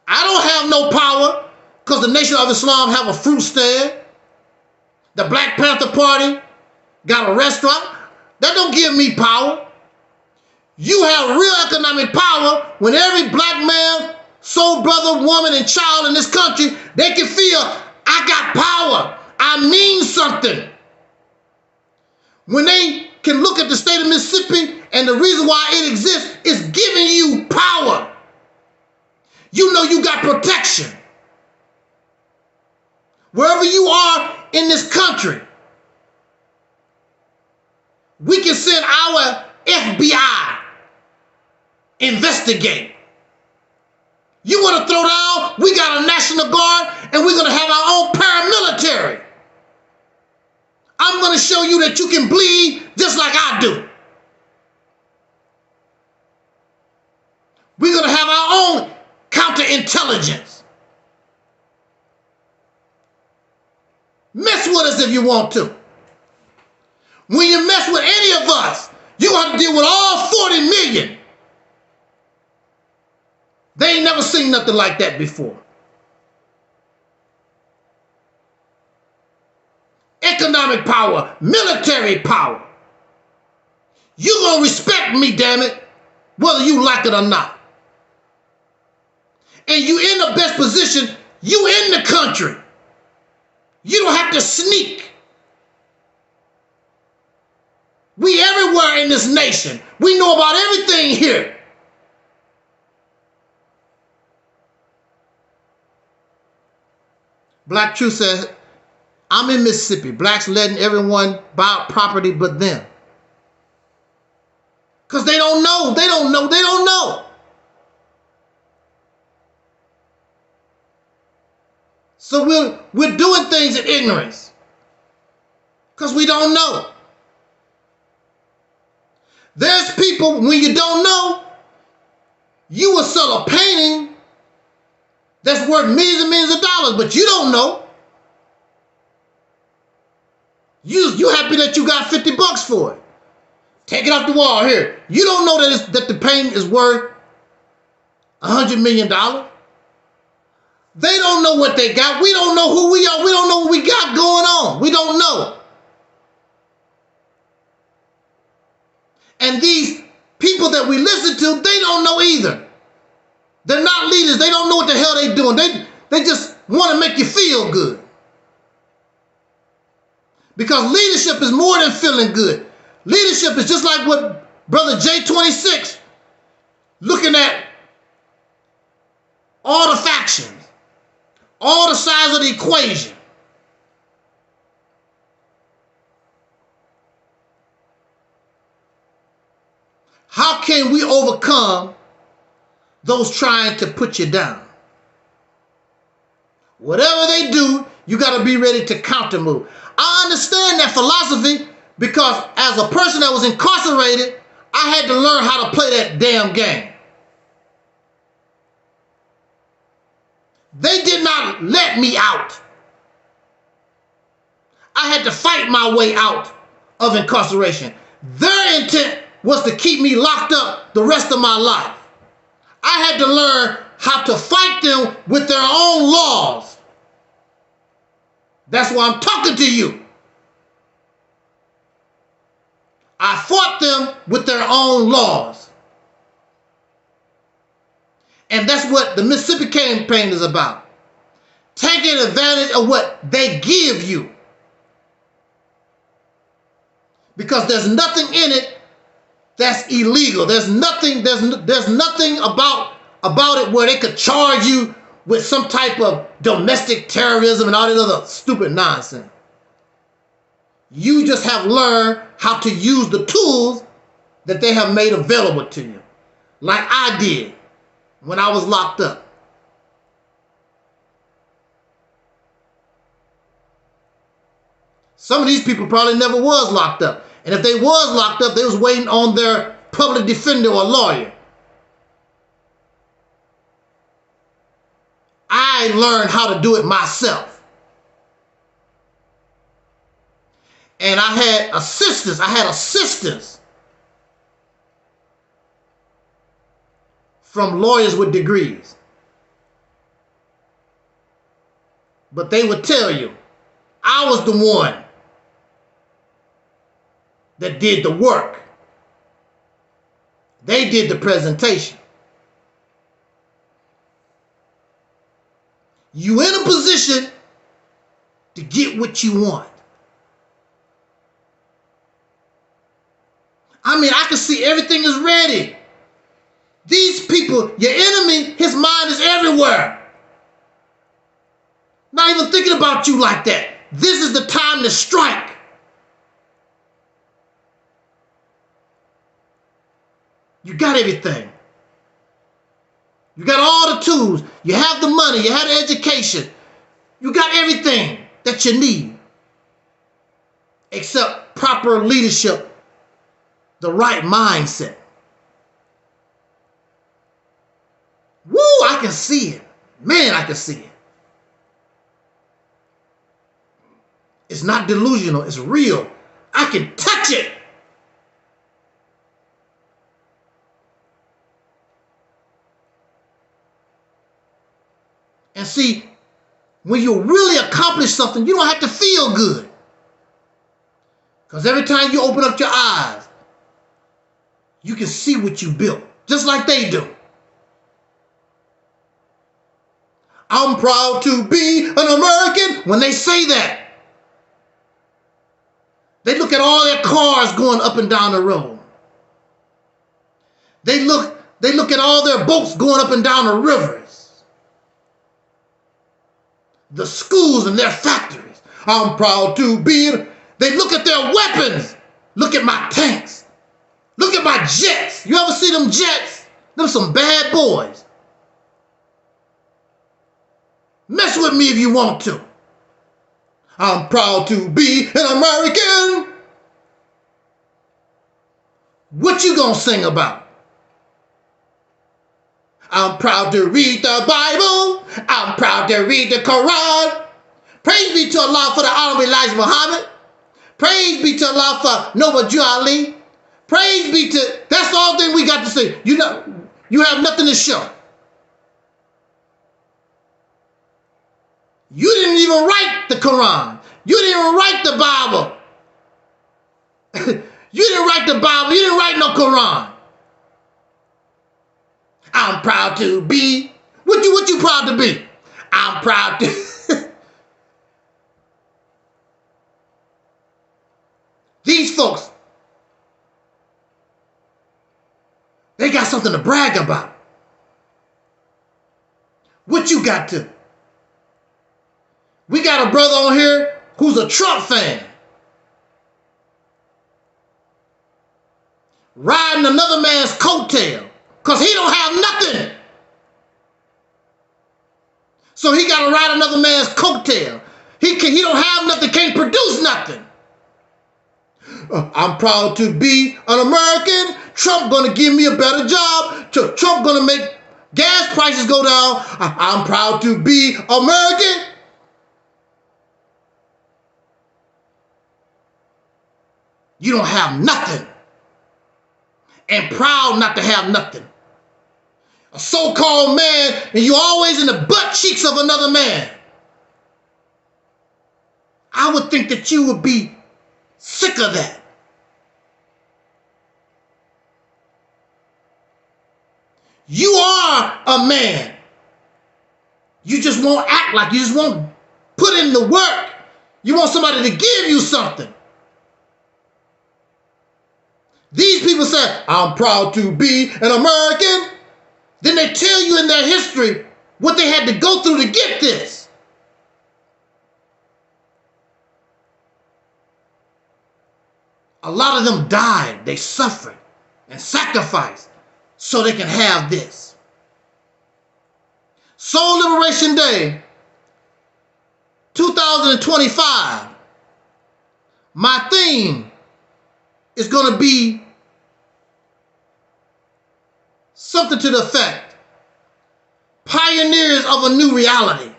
I don't have no power because the Nation of Islam have a fruit stand. The Black Panther Party got a restaurant. That don't give me power. You have real economic power when every black man, soul brother, woman, and child in this country, they can feel, I got power. I mean something. When they can look at the state of Mississippi and the reason why it exists is giving you power. You know you got protection. Wherever you are in this country, we can send our FBI investigate. You want to throw down? We got a National Guard and we're going to have our own paramilitary. I'm going to show you that you can bleed just like I do. We're going to have our own counterintelligence. Mess with us if you want to. When you mess with any of us, you're going to have to deal with all 40 million. They ain't never seen nothing like that before. Economic power, military power. You're going to respect me, damn it, whether you like it or not. And you in the best position, you in the country. You don't have to sneak. We everywhere in this nation. We know about everything here. Black Truth says, I'm in Mississippi. Blacks letting everyone buy property but them. Because they don't know. They don't know. They don't know. So we're doing things in ignorance. Because we don't know. There's people, when you don't know, you will sell a painting that's worth millions and millions of dollars, but you don't know. You happy that you got $50 for it. Take it off the wall here. You don't know that the painting is worth $100 million. They don't know what they got. We don't know who we are. We don't know what we got going on. We don't know. And these people that we listen to, they don't know either. They're not leaders. They don't know what the hell they're doing. They just want to make you feel good. Because leadership is more than feeling good. Leadership is just like what Brother J26 looking at all the factions, all the sides of the equation. How can we overcome those trying to put you down? Whatever they do, you got to be ready to counter move. I understand that philosophy because as a person that was incarcerated, I had to learn how to play that damn game. They did not let me out. I had to fight my way out of incarceration. Their intent was to keep me locked up the rest of my life. I had to learn how to fight them with their own laws. That's why I'm talking to you. I fought them with their own laws. And that's what the Mississippi campaign is about. Taking advantage of what they give you. Because there's nothing in it that's illegal. There's nothing about it where they could charge you with some type of domestic terrorism and all that other stupid nonsense. You just have learned how to use the tools that they have made available to you, like I did when I was locked up. Some of these people probably never was locked up. And if they was locked up, they was waiting on their public defender or lawyer. I learned how to do it myself. And I had assistance from lawyers with degrees. But they would tell you, I was the one that did the work. They did the presentation. You in a position to get what you want. I mean, I can see everything is ready. These people, your enemy, his mind is everywhere. Not even thinking about you like that. This is the time to strike. You got everything. You got all the tools. You have the money. You have the education. You got everything that you need. Except proper leadership, the right mindset. Woo, I can see it. Man, I can see it. It's not delusional. It's real. I can touch it. And see, when you really accomplish something, you don't have to feel good. Because every time you open up your eyes, you can see what you built, just like they do. I'm proud to be an American. When they say that, they look at all their cars going up and down the road. They look at all their boats going up and down the rivers. The schools and their factories. I'm proud to be. They look at their weapons. Look at my tanks. Look at my jets. You ever see them jets? Them some bad boys. Mess with me if you want to. I'm proud to be an American. What you gonna sing about? I'm proud to read the Bible. I'm proud to read the Quran. Praise be to Allah for the Honorable Elijah Muhammad. Praise be to Allah for Noble Jew Ali. Praise be to, that's the only thing we got to say. You know, you have nothing to show. You didn't even write the Quran. You didn't even write the Bible. You didn't write the Bible. You didn't write no Quran. I'm proud to be. What you proud to be? I'm proud to. These folks, they got something to brag about. What you got to? We got a brother on here who's a Trump fan. Riding another man's coattail. Because he don't have nothing. So he got to ride another man's coattail. He don't have nothing, can't produce nothing. I'm proud to be an American. Trump going to give me a better job. Trump going to make gas prices go down. I'm proud to be American. You don't have nothing. And proud not to have nothing. A so-called man, and you're always in the butt cheeks of another man. I would think that you would be sick of that. You are a man. You just won't act like, you just won't put in the work. You want somebody to give you something. These people say, I'm proud to be an American. Then they tell you in their history what they had to go through to get this. A lot of them died. They suffered and sacrificed so they can have this. Soul Liberation Day 2025. My theme is going to be something to the effect, pioneers of a new reality.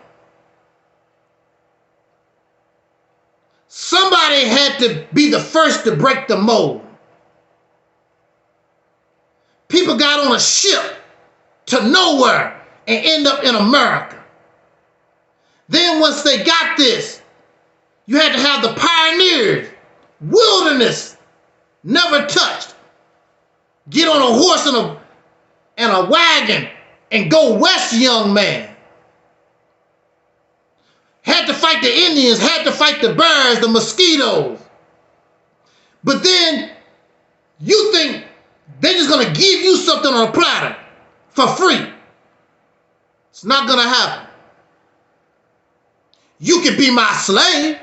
Somebody had to be the first to break the mold. People got on a ship to nowhere and end up in America. Then once they got this, you had to have the pioneers, wilderness, never touched. Get on a horse and a wagon and go west, young man. Had to fight the Indians, had to fight the bears, the mosquitoes. But then you think they're just going to give you something on a platter for free. It's not going to happen. You can be my slave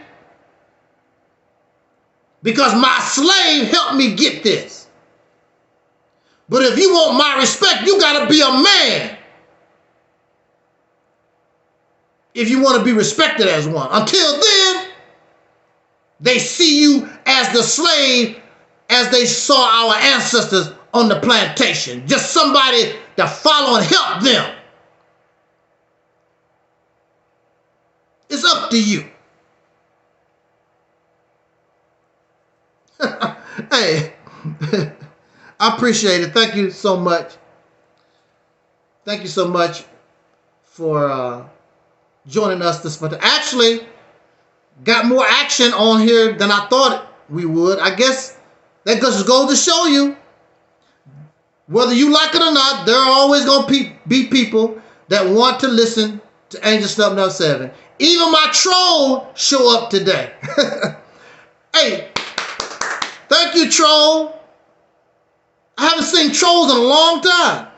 because my slave helped me get this. But if you want my respect, you got to be a man if you want to be respected as one. Until then, they see you as the slave as they saw our ancestors on the plantation. Just somebody to follow and help them. It's up to you. Hey, I appreciate it. Thank you so much. Thank you so much for joining us this month. Actually, got more action on here than I thought we would. I guess that just goes to show you, whether you like it or not, there are always going to be people that want to listen to Angelsnupnup7. Even my troll show up today. Hey, thank you, troll. I haven't seen trolls in a long time.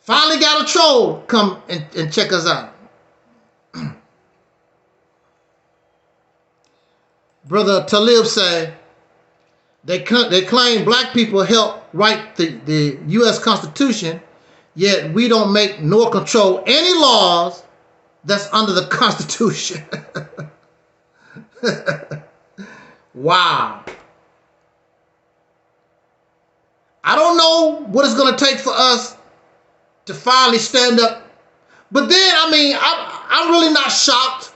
Finally got a troll come and check us out. Brother Talib said they claim black people helped write the U.S. Constitution, yet we don't make nor control any laws that's under the Constitution. Wow. I don't know what it's going to take for us to finally stand up. But then, I mean, I'm really not shocked.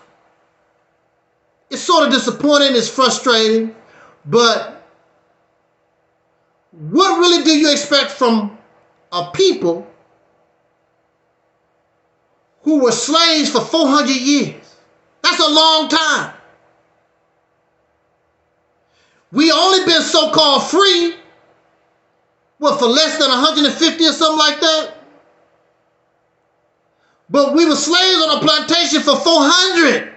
It's sort of disappointing. It's frustrating. But what really do you expect from a people who were slaves for 400 years? That's a long time. We only been so-called free, what, for less than 150 or something like that? But we were slaves on a plantation for 400.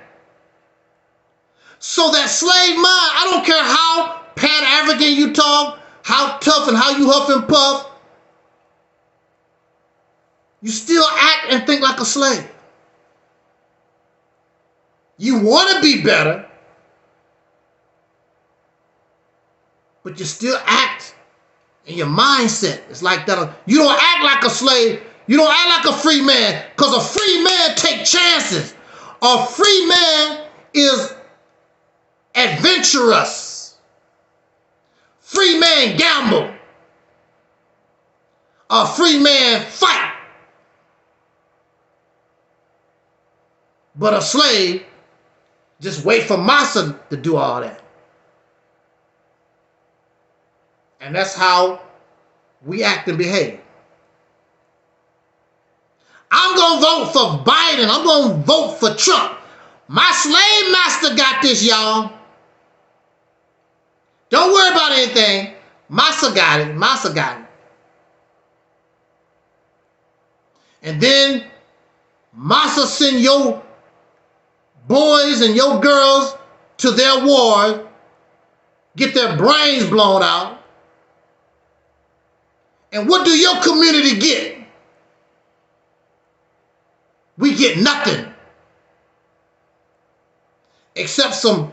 So that slave mind, I don't care how Pan-African you talk, how tough and how you huff and puff, you still act and think like a slave. You want to be better, but you still act in your mindset. It's like that. You don't act like a slave. You don't act like a free man, because a free man takes chances. A free man is adventurous. Free man gamble. A free man fight. But a slave just wait for massa to do all that. And that's how we act and behave. I'm going to vote for Biden. I'm going to vote for Trump. My slave master got this, y'all. Don't worry about anything. Massa got it. Massa got it. And then Massa send your boys and your girls to their wars, get their brains blown out. And what do your community get? We get nothing except some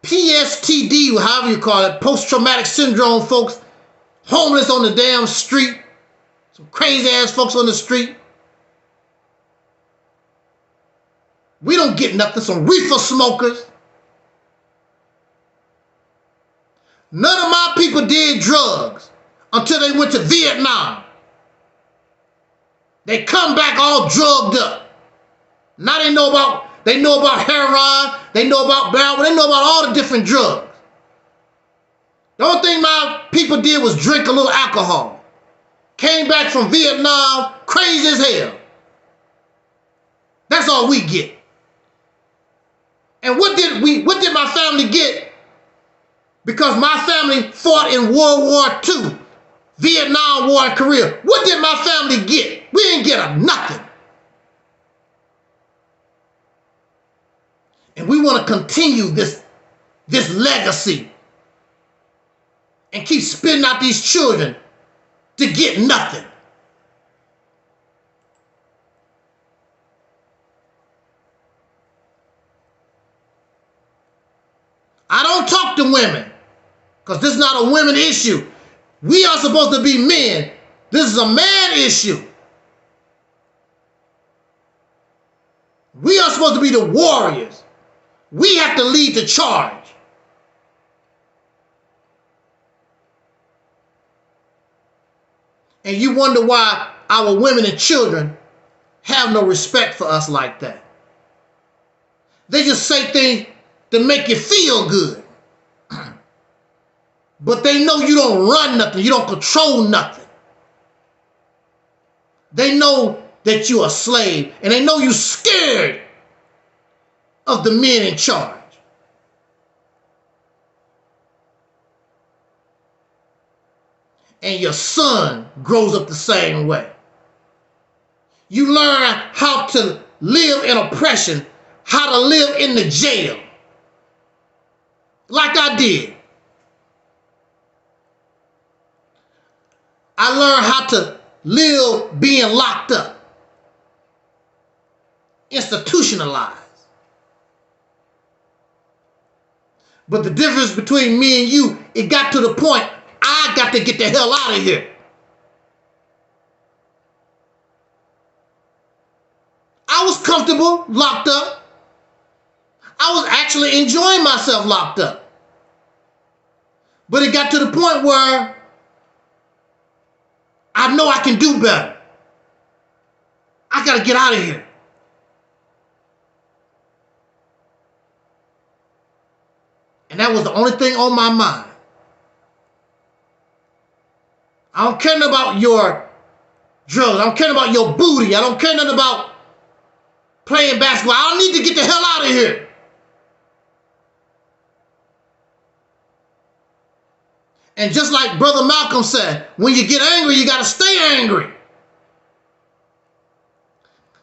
PA PSTD, however you call it, post-traumatic syndrome folks, homeless on the damn street, some crazy ass folks on the street. We don't get nothing, some reefer smokers. None of my people did drugs until they went to Vietnam. They come back all drugged up. Now they know about heroin, they know about marijuana, they know about all the different drugs. The only thing my people did was drink a little alcohol. Came back from Vietnam, crazy as hell. That's all we get. And what did my family get? Because my family fought in World War II, Vietnam War and Korea. What did my family get? We didn't get nothing. And we want to continue this legacy and keep spitting out these children to get nothing. I don't talk to women because this is not a women issue. We are supposed to be men. This is a man issue. We are supposed to be the warriors. We have to lead the charge. And you wonder why our women and children have no respect for us like that. They just say things to make you feel good. But they know you don't run nothing. You don't control nothing. They know that you're a slave. And they know you're scared of the men in charge. And your son grows up the same way. You learn how to live in oppression, how to live in the jail. Like I did. I learned how to live being locked up. Institutionalized. But the difference between me and you, it got to the point I got to get the hell out of here. I was comfortable locked up. I was actually enjoying myself locked up. But it got to the point where I know I can do better. I got to get out of here. And that was the only thing on my mind. I don't care nothing about your drugs. I don't care about your booty. I don't care nothing about playing basketball. I don't need to get the hell out of here. And just like Brother Malcolm said, when you get angry, you got to stay angry.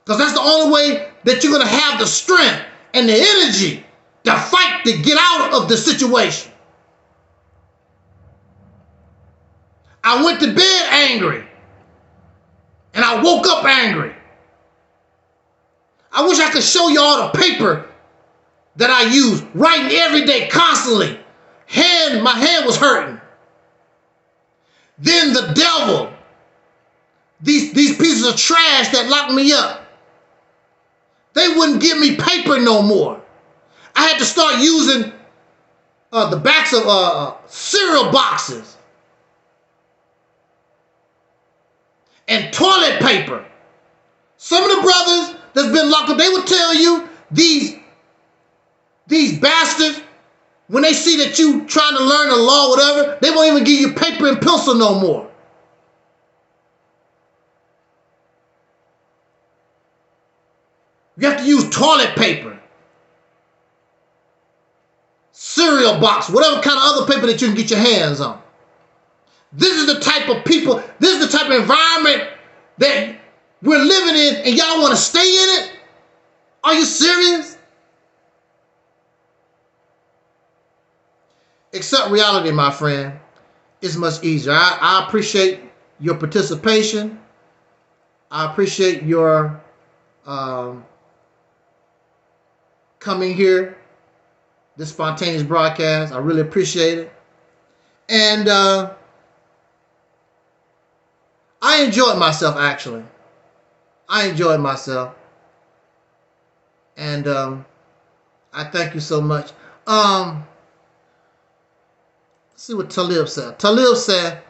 Because that's the only way that you're going to have the strength and the energy to fight to get out of the situation. I went to bed angry. And I woke up angry. I wish I could show you all the paper that I use, writing every day, constantly. My hand was hurting. Then the devil, these pieces of trash that locked me up, they wouldn't give me paper no more. I had to start using the backs of cereal boxes and toilet paper. Some of the brothers that's been locked up, they would tell you, these bastards, when they see that you trying to learn the law, whatever, they won't even give you paper and pencil no more. You have to use toilet paper, cereal box, whatever kind of other paper that you can get your hands on. This is the type of people, this is the type of environment that we're living in, and y'all want to stay in it? Are you serious? Accept reality, my friend. It's much easier. I appreciate your participation. I appreciate your coming here this spontaneous broadcast. I really appreciate it. And I enjoyed myself, actually. I enjoyed myself. And I thank you so much. Let's see what Taalik said. Taalik said,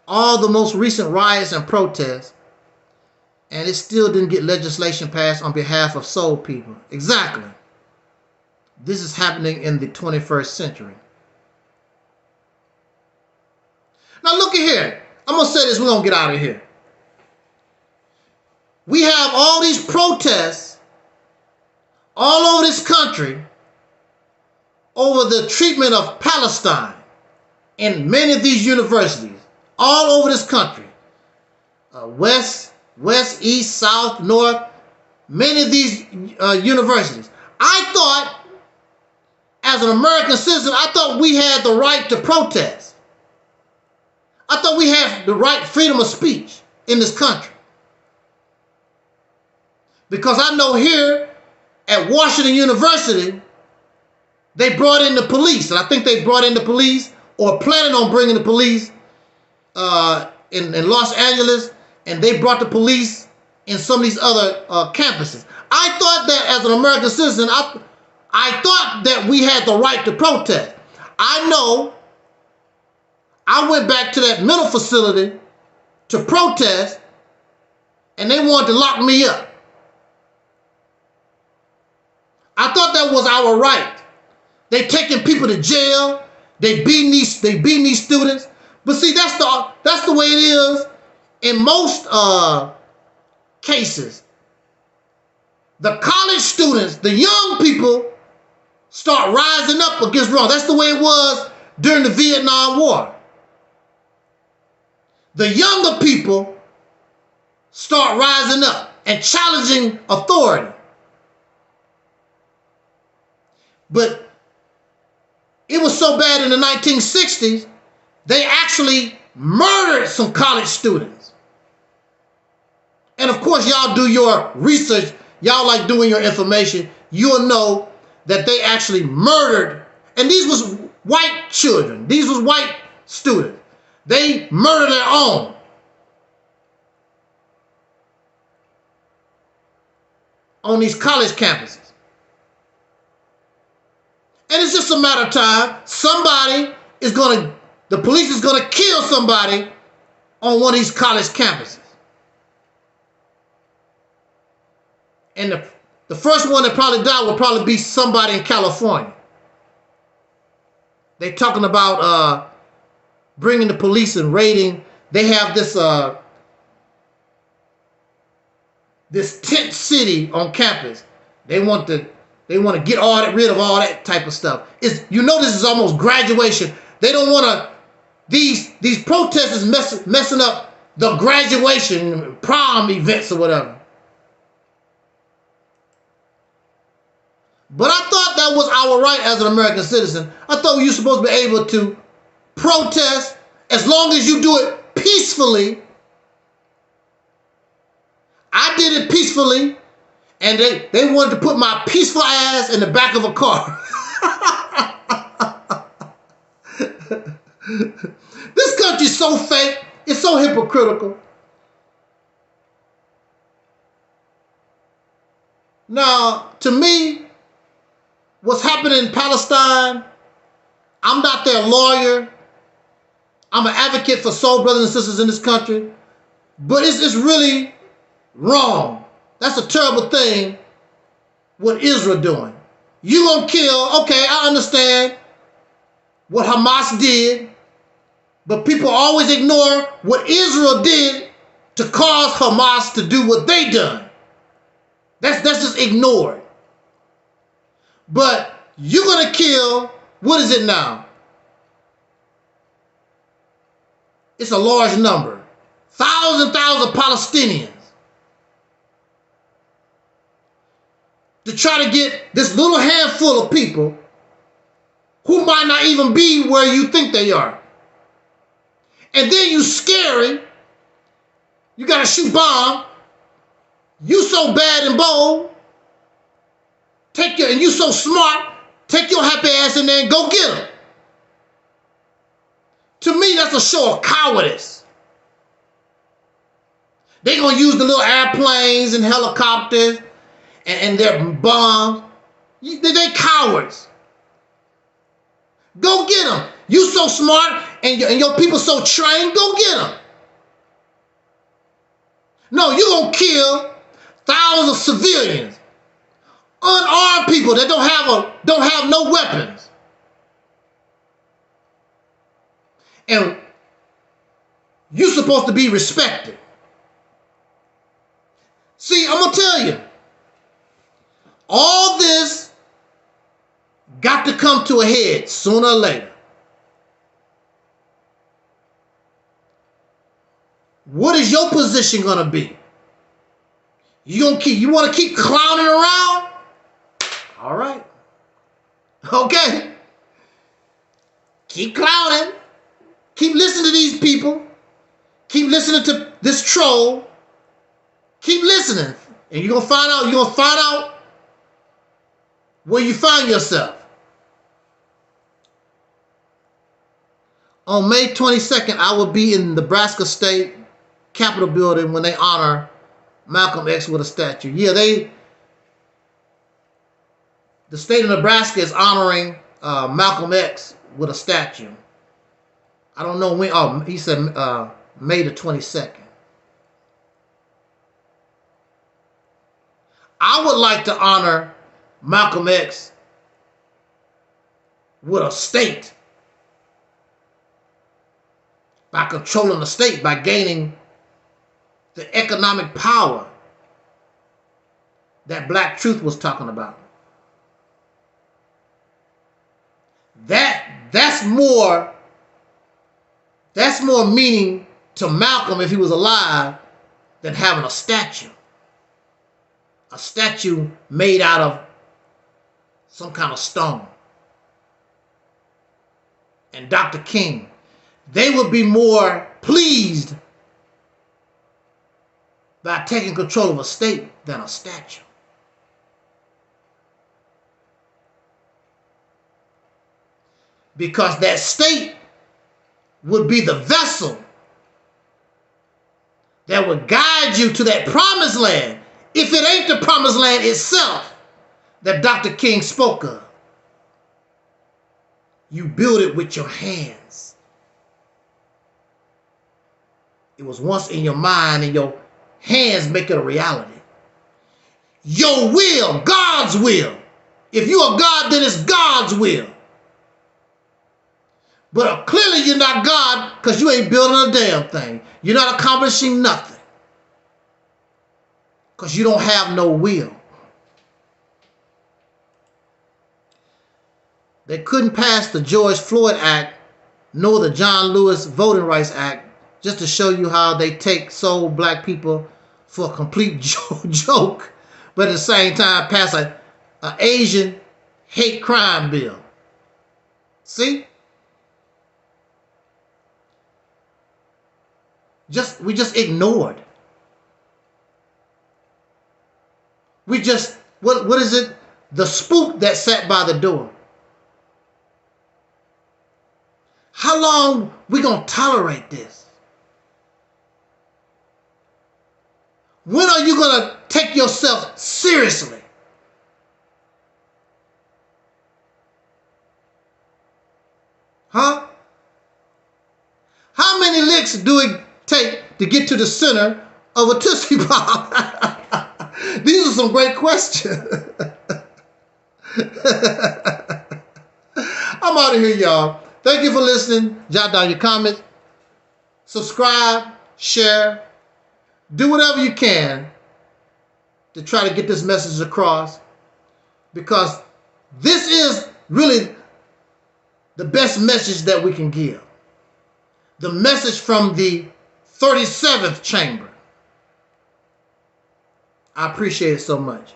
all the most recent riots and protests, and it still didn't get legislation passed on behalf of soul people. Exactly. This is happening in the 21st century. Now look at here. I'm going to say this, we're going to get out of here. We have all these protests all over this country over the treatment of Palestine in many of these universities all over this country. West, east, south, north, many of these universities. I thought, as an American citizen, I thought we had the right to protest. I thought we had the right freedom of speech in this country. Because I know here at Washington University, they brought in the police. And I think they brought in the police or planning on bringing the police in Los Angeles. And they brought the police in some of these other campuses. I thought that as an American citizen, I thought that we had the right to protest. I know I went back to that mental facility to protest, and they wanted to lock me up. I thought that was our right. They taking people to jail. They beating these students. But see, that's the way it is in most cases. The college students, the young people, start rising up against wrong. That's the way it was during the Vietnam War. The younger people start rising up and challenging authority. But it was so bad in the 1960s, they actually murdered some college students. And of course, y'all do your research. Y'all like doing your information. You'll know that they actually murdered. And these was white children. These was white students. They murdered their own. On these college campuses. And it's just a matter of time. The police is going to kill somebody on one of these college campuses. And the first one that probably died will probably be somebody in California. They're talking about bringing the police and raiding. They have this tent city on campus. They want to get rid of all that type of stuff. This is almost graduation. They don't want to. These protesters messing up the graduation prom events or whatever. But I thought that was our right as an American citizen. I thought you were supposed to be able to protest as long as you do it peacefully. I did it peacefully, and they wanted to put my peaceful ass in the back of a car. This country's so fake. It's so hypocritical. Now, to me, what's happening in Palestine, I'm not their lawyer. I'm an advocate for soul brothers and sisters in this country. But it's really wrong. That's a terrible thing what Israel doing. You gonna kill, okay, I understand what Hamas did, but people always ignore what Israel did to cause Hamas to do what they done. That's just ignored. But you're gonna kill, what is it now? It's a large number. Thousand Palestinians. To try to get this little handful of people who might not even be where you think they are. And then you scary. You got to shoot bomb. You so bad and bold. And you so smart. take your happy ass in there and go get them. To me, that's a show of cowardice. They're going to use the little airplanes and helicopters and their bombs. They cowards. Go get them. You so smart and your people so trained, go get them. No, you're going to kill thousands of civilians, unarmed people that don't have no weapons. And you're supposed to be respected. See, I'm going to tell you, all this got to come to a head sooner or later. What is your position going to be? You want to keep clowning around? All right. Okay. Keep clowning. Keep listening to these people. Keep listening to this troll. Keep listening. And you're going to find out where you find yourself. On May 22nd, I will be in Nebraska State Capitol building when they honor Malcolm X with a statue. Yeah, the state of Nebraska is honoring Malcolm X with a statue. I don't know when. Oh, he said May the 22nd. I would like to honor Malcolm X with a state, by controlling the state, by gaining the economic power that Black Truth was talking about. That's more meaning to Malcolm if he was alive than having a statue. A statue made out of some kind of stone. And Dr. King, they would be more pleased by taking control of a state than a statue. Because that state would be the vessel that would guide you to that promised land, if it ain't the promised land itself that Dr. King spoke of. You build it with your hands. It was once in your mind, and your hands make it a reality. Your will, God's will. If you are God, then it's God's will. But clearly you're not God because you ain't building a damn thing. You're not accomplishing nothing because you don't have no will. They couldn't pass the George Floyd Act nor the John Lewis Voting Rights Act just to show you how they sold black people for a complete joke, but at the same time pass an Asian hate crime bill. See? We just ignored. We just, what is it? The spook that sat by the door. How long we gonna tolerate this? When are you gonna take yourself seriously? Huh? How many licks do it take to get to the center of a Tootsie Pop? These are some great questions. I'm out of here, y'all. Thank you for listening. Jot down your comments. Subscribe, share. Do whatever you can to try to get this message across, because this is really the best message that we can give. The message from the 37th chamber. I appreciate it so much.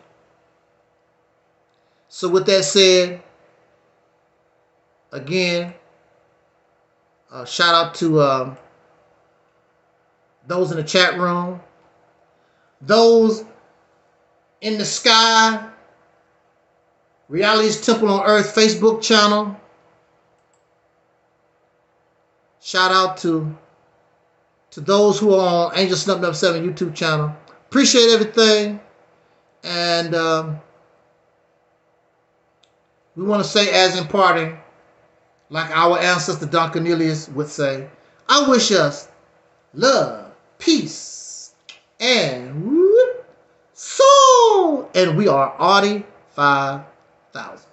So with that said, again, shout out to those in the chat room, those in the sky Reality's Temple on Earth Facebook channel. Shout out to those who are on Angelsnupnup7 YouTube channel. Appreciate everything. And we want to say, as in parting, like our ancestor Don Cornelius would say, I wish us love, peace, and soul. And we are Audi 5000.